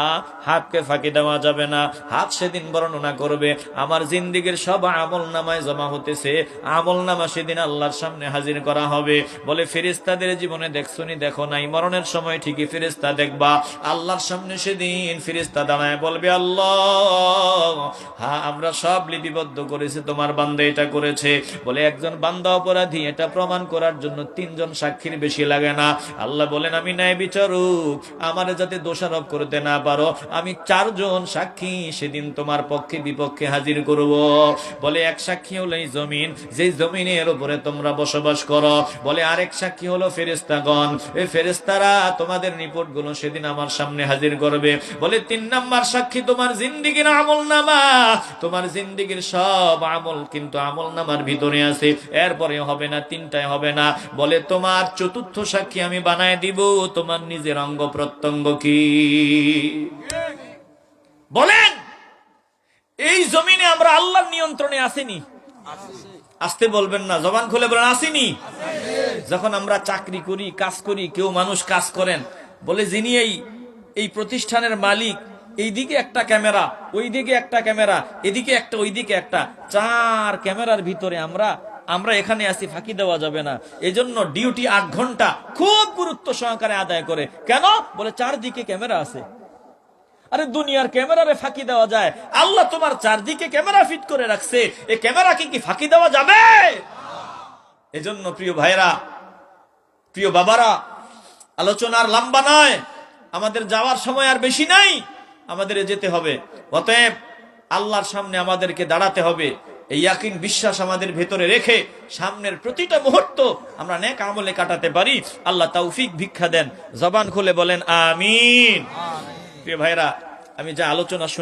হাতকে ফাঁকি দেওয়া যাবে না। হাত সেদিন বর্ণনা করবে আমার জিন্দেগির সব আমল নামায় জমা হতেছে, আমল নামা সেদিন আল্লাহর সামনে হাজির করা হবে। বলে ফেরেশতাদের জীবনে দেখছনি, দেখো নাই, মরণের সময় ঠিকই ফেরেশতা দেখবা। আল্লাহর সামনে সেদিন ফেরেশতা দাঁড়ায় বলবে আল্লাহ হ্যাঁ আমরা সব লিপিবদ্ধ করেছি, তোমার বান্দা এটা করেছে। বলে একজন বান্দা অপরাধী এটা প্রমাণ করার জন্য 3 জন সাক্ষীর বেশি লাগে না। আল্লাহ বলেন আমি ন্যায় বিচারক, আমারে যাতে দোষারোপ করতে না পারো আমি 4 জন সাক্ষী সেদিন তোমার পক্ষে বিপক্ষে হাজির করব। বলে এক সাক্ষী হলো এই জমিন, যেই জমিনের উপরে তোমরা বসবাস করো। বলে আরেক সাক্ষী হলো ফেরেশতাগণ, এই ফেরেশতারা তোমাদের রিপোর্ট গুলো সেদিন আমার সামনে হাজির করবে। বলে 3 নাম্বার সাক্ষী তোমার জিন্দেগির আমল নামা, তোমার জিন্দেগির সব আমল কিন্তু আমল নামার ভিতরে আছে। এরপরে হবে না, 3টায় হবে না। বলে তোমার 4র্থ সাক্ষী আমি বানায় দিব তোমার নিজের অঙ্গ প্রত্যঙ্গ কি। বলেন এই জমিনে আমরা আল্লাহর নিয়ন্ত্রণে আসিনি? আসতে বলবেন না, জবান খুলে বলেন আসিনি। যখন আমরা চাকরি করি, কাজ করি, কেউ মানুষ কাজ করেন, বলে যিনি এই প্রতিষ্ঠানের মালিক, এইদিকে একটা ক্যামেরা, ওইদিকে একটা ক্যামেরা, এদিকে একটা, ওইদিকে একটা, 4 ক্যামেরার ভিতরে আমরা এখানে আসি, ফাঁকি দেওয়া যাবে না। এজন্য ডিউটি 8 ঘন্টা খুব গুরুত্ব সহকারে আদায় করে। কেন? বলে 4 দিকে ক্যামেরা আছে। আরে দুনিয়ার ক্যামেরারে ফাঁকি দেওয়া যায়? আল্লাহ তোমার 4 দিকে ক্যামেরা ফিট করে রাখছে, এই ক্যামেরাকে কি ফাঁকি দেওয়া যাবে? এজন্য প্রিয় ভাইরা, প্রিয় বাবারা, আলোচনার লম্বা নয়, আমাদের যাওয়ার সময় আর বেশি নাই, আমাদের যেতে হবে। অতএব আল্লাহর সামনে আমাদেরকে দাঁড়াতে হবে। এই ইয়াকিন বিশ্বাস আমাদের ভেতরে রেখে সামনের প্রতিটা মুহূর্ত আমরা নেক আমলে কাটাতে পারি। আল্লাহ তৌফিক ভিক্ষা দেন। জবান খুলে বলেন আমিন। প্রিয় ভাইরা, আমি যা আলোচনা শুনে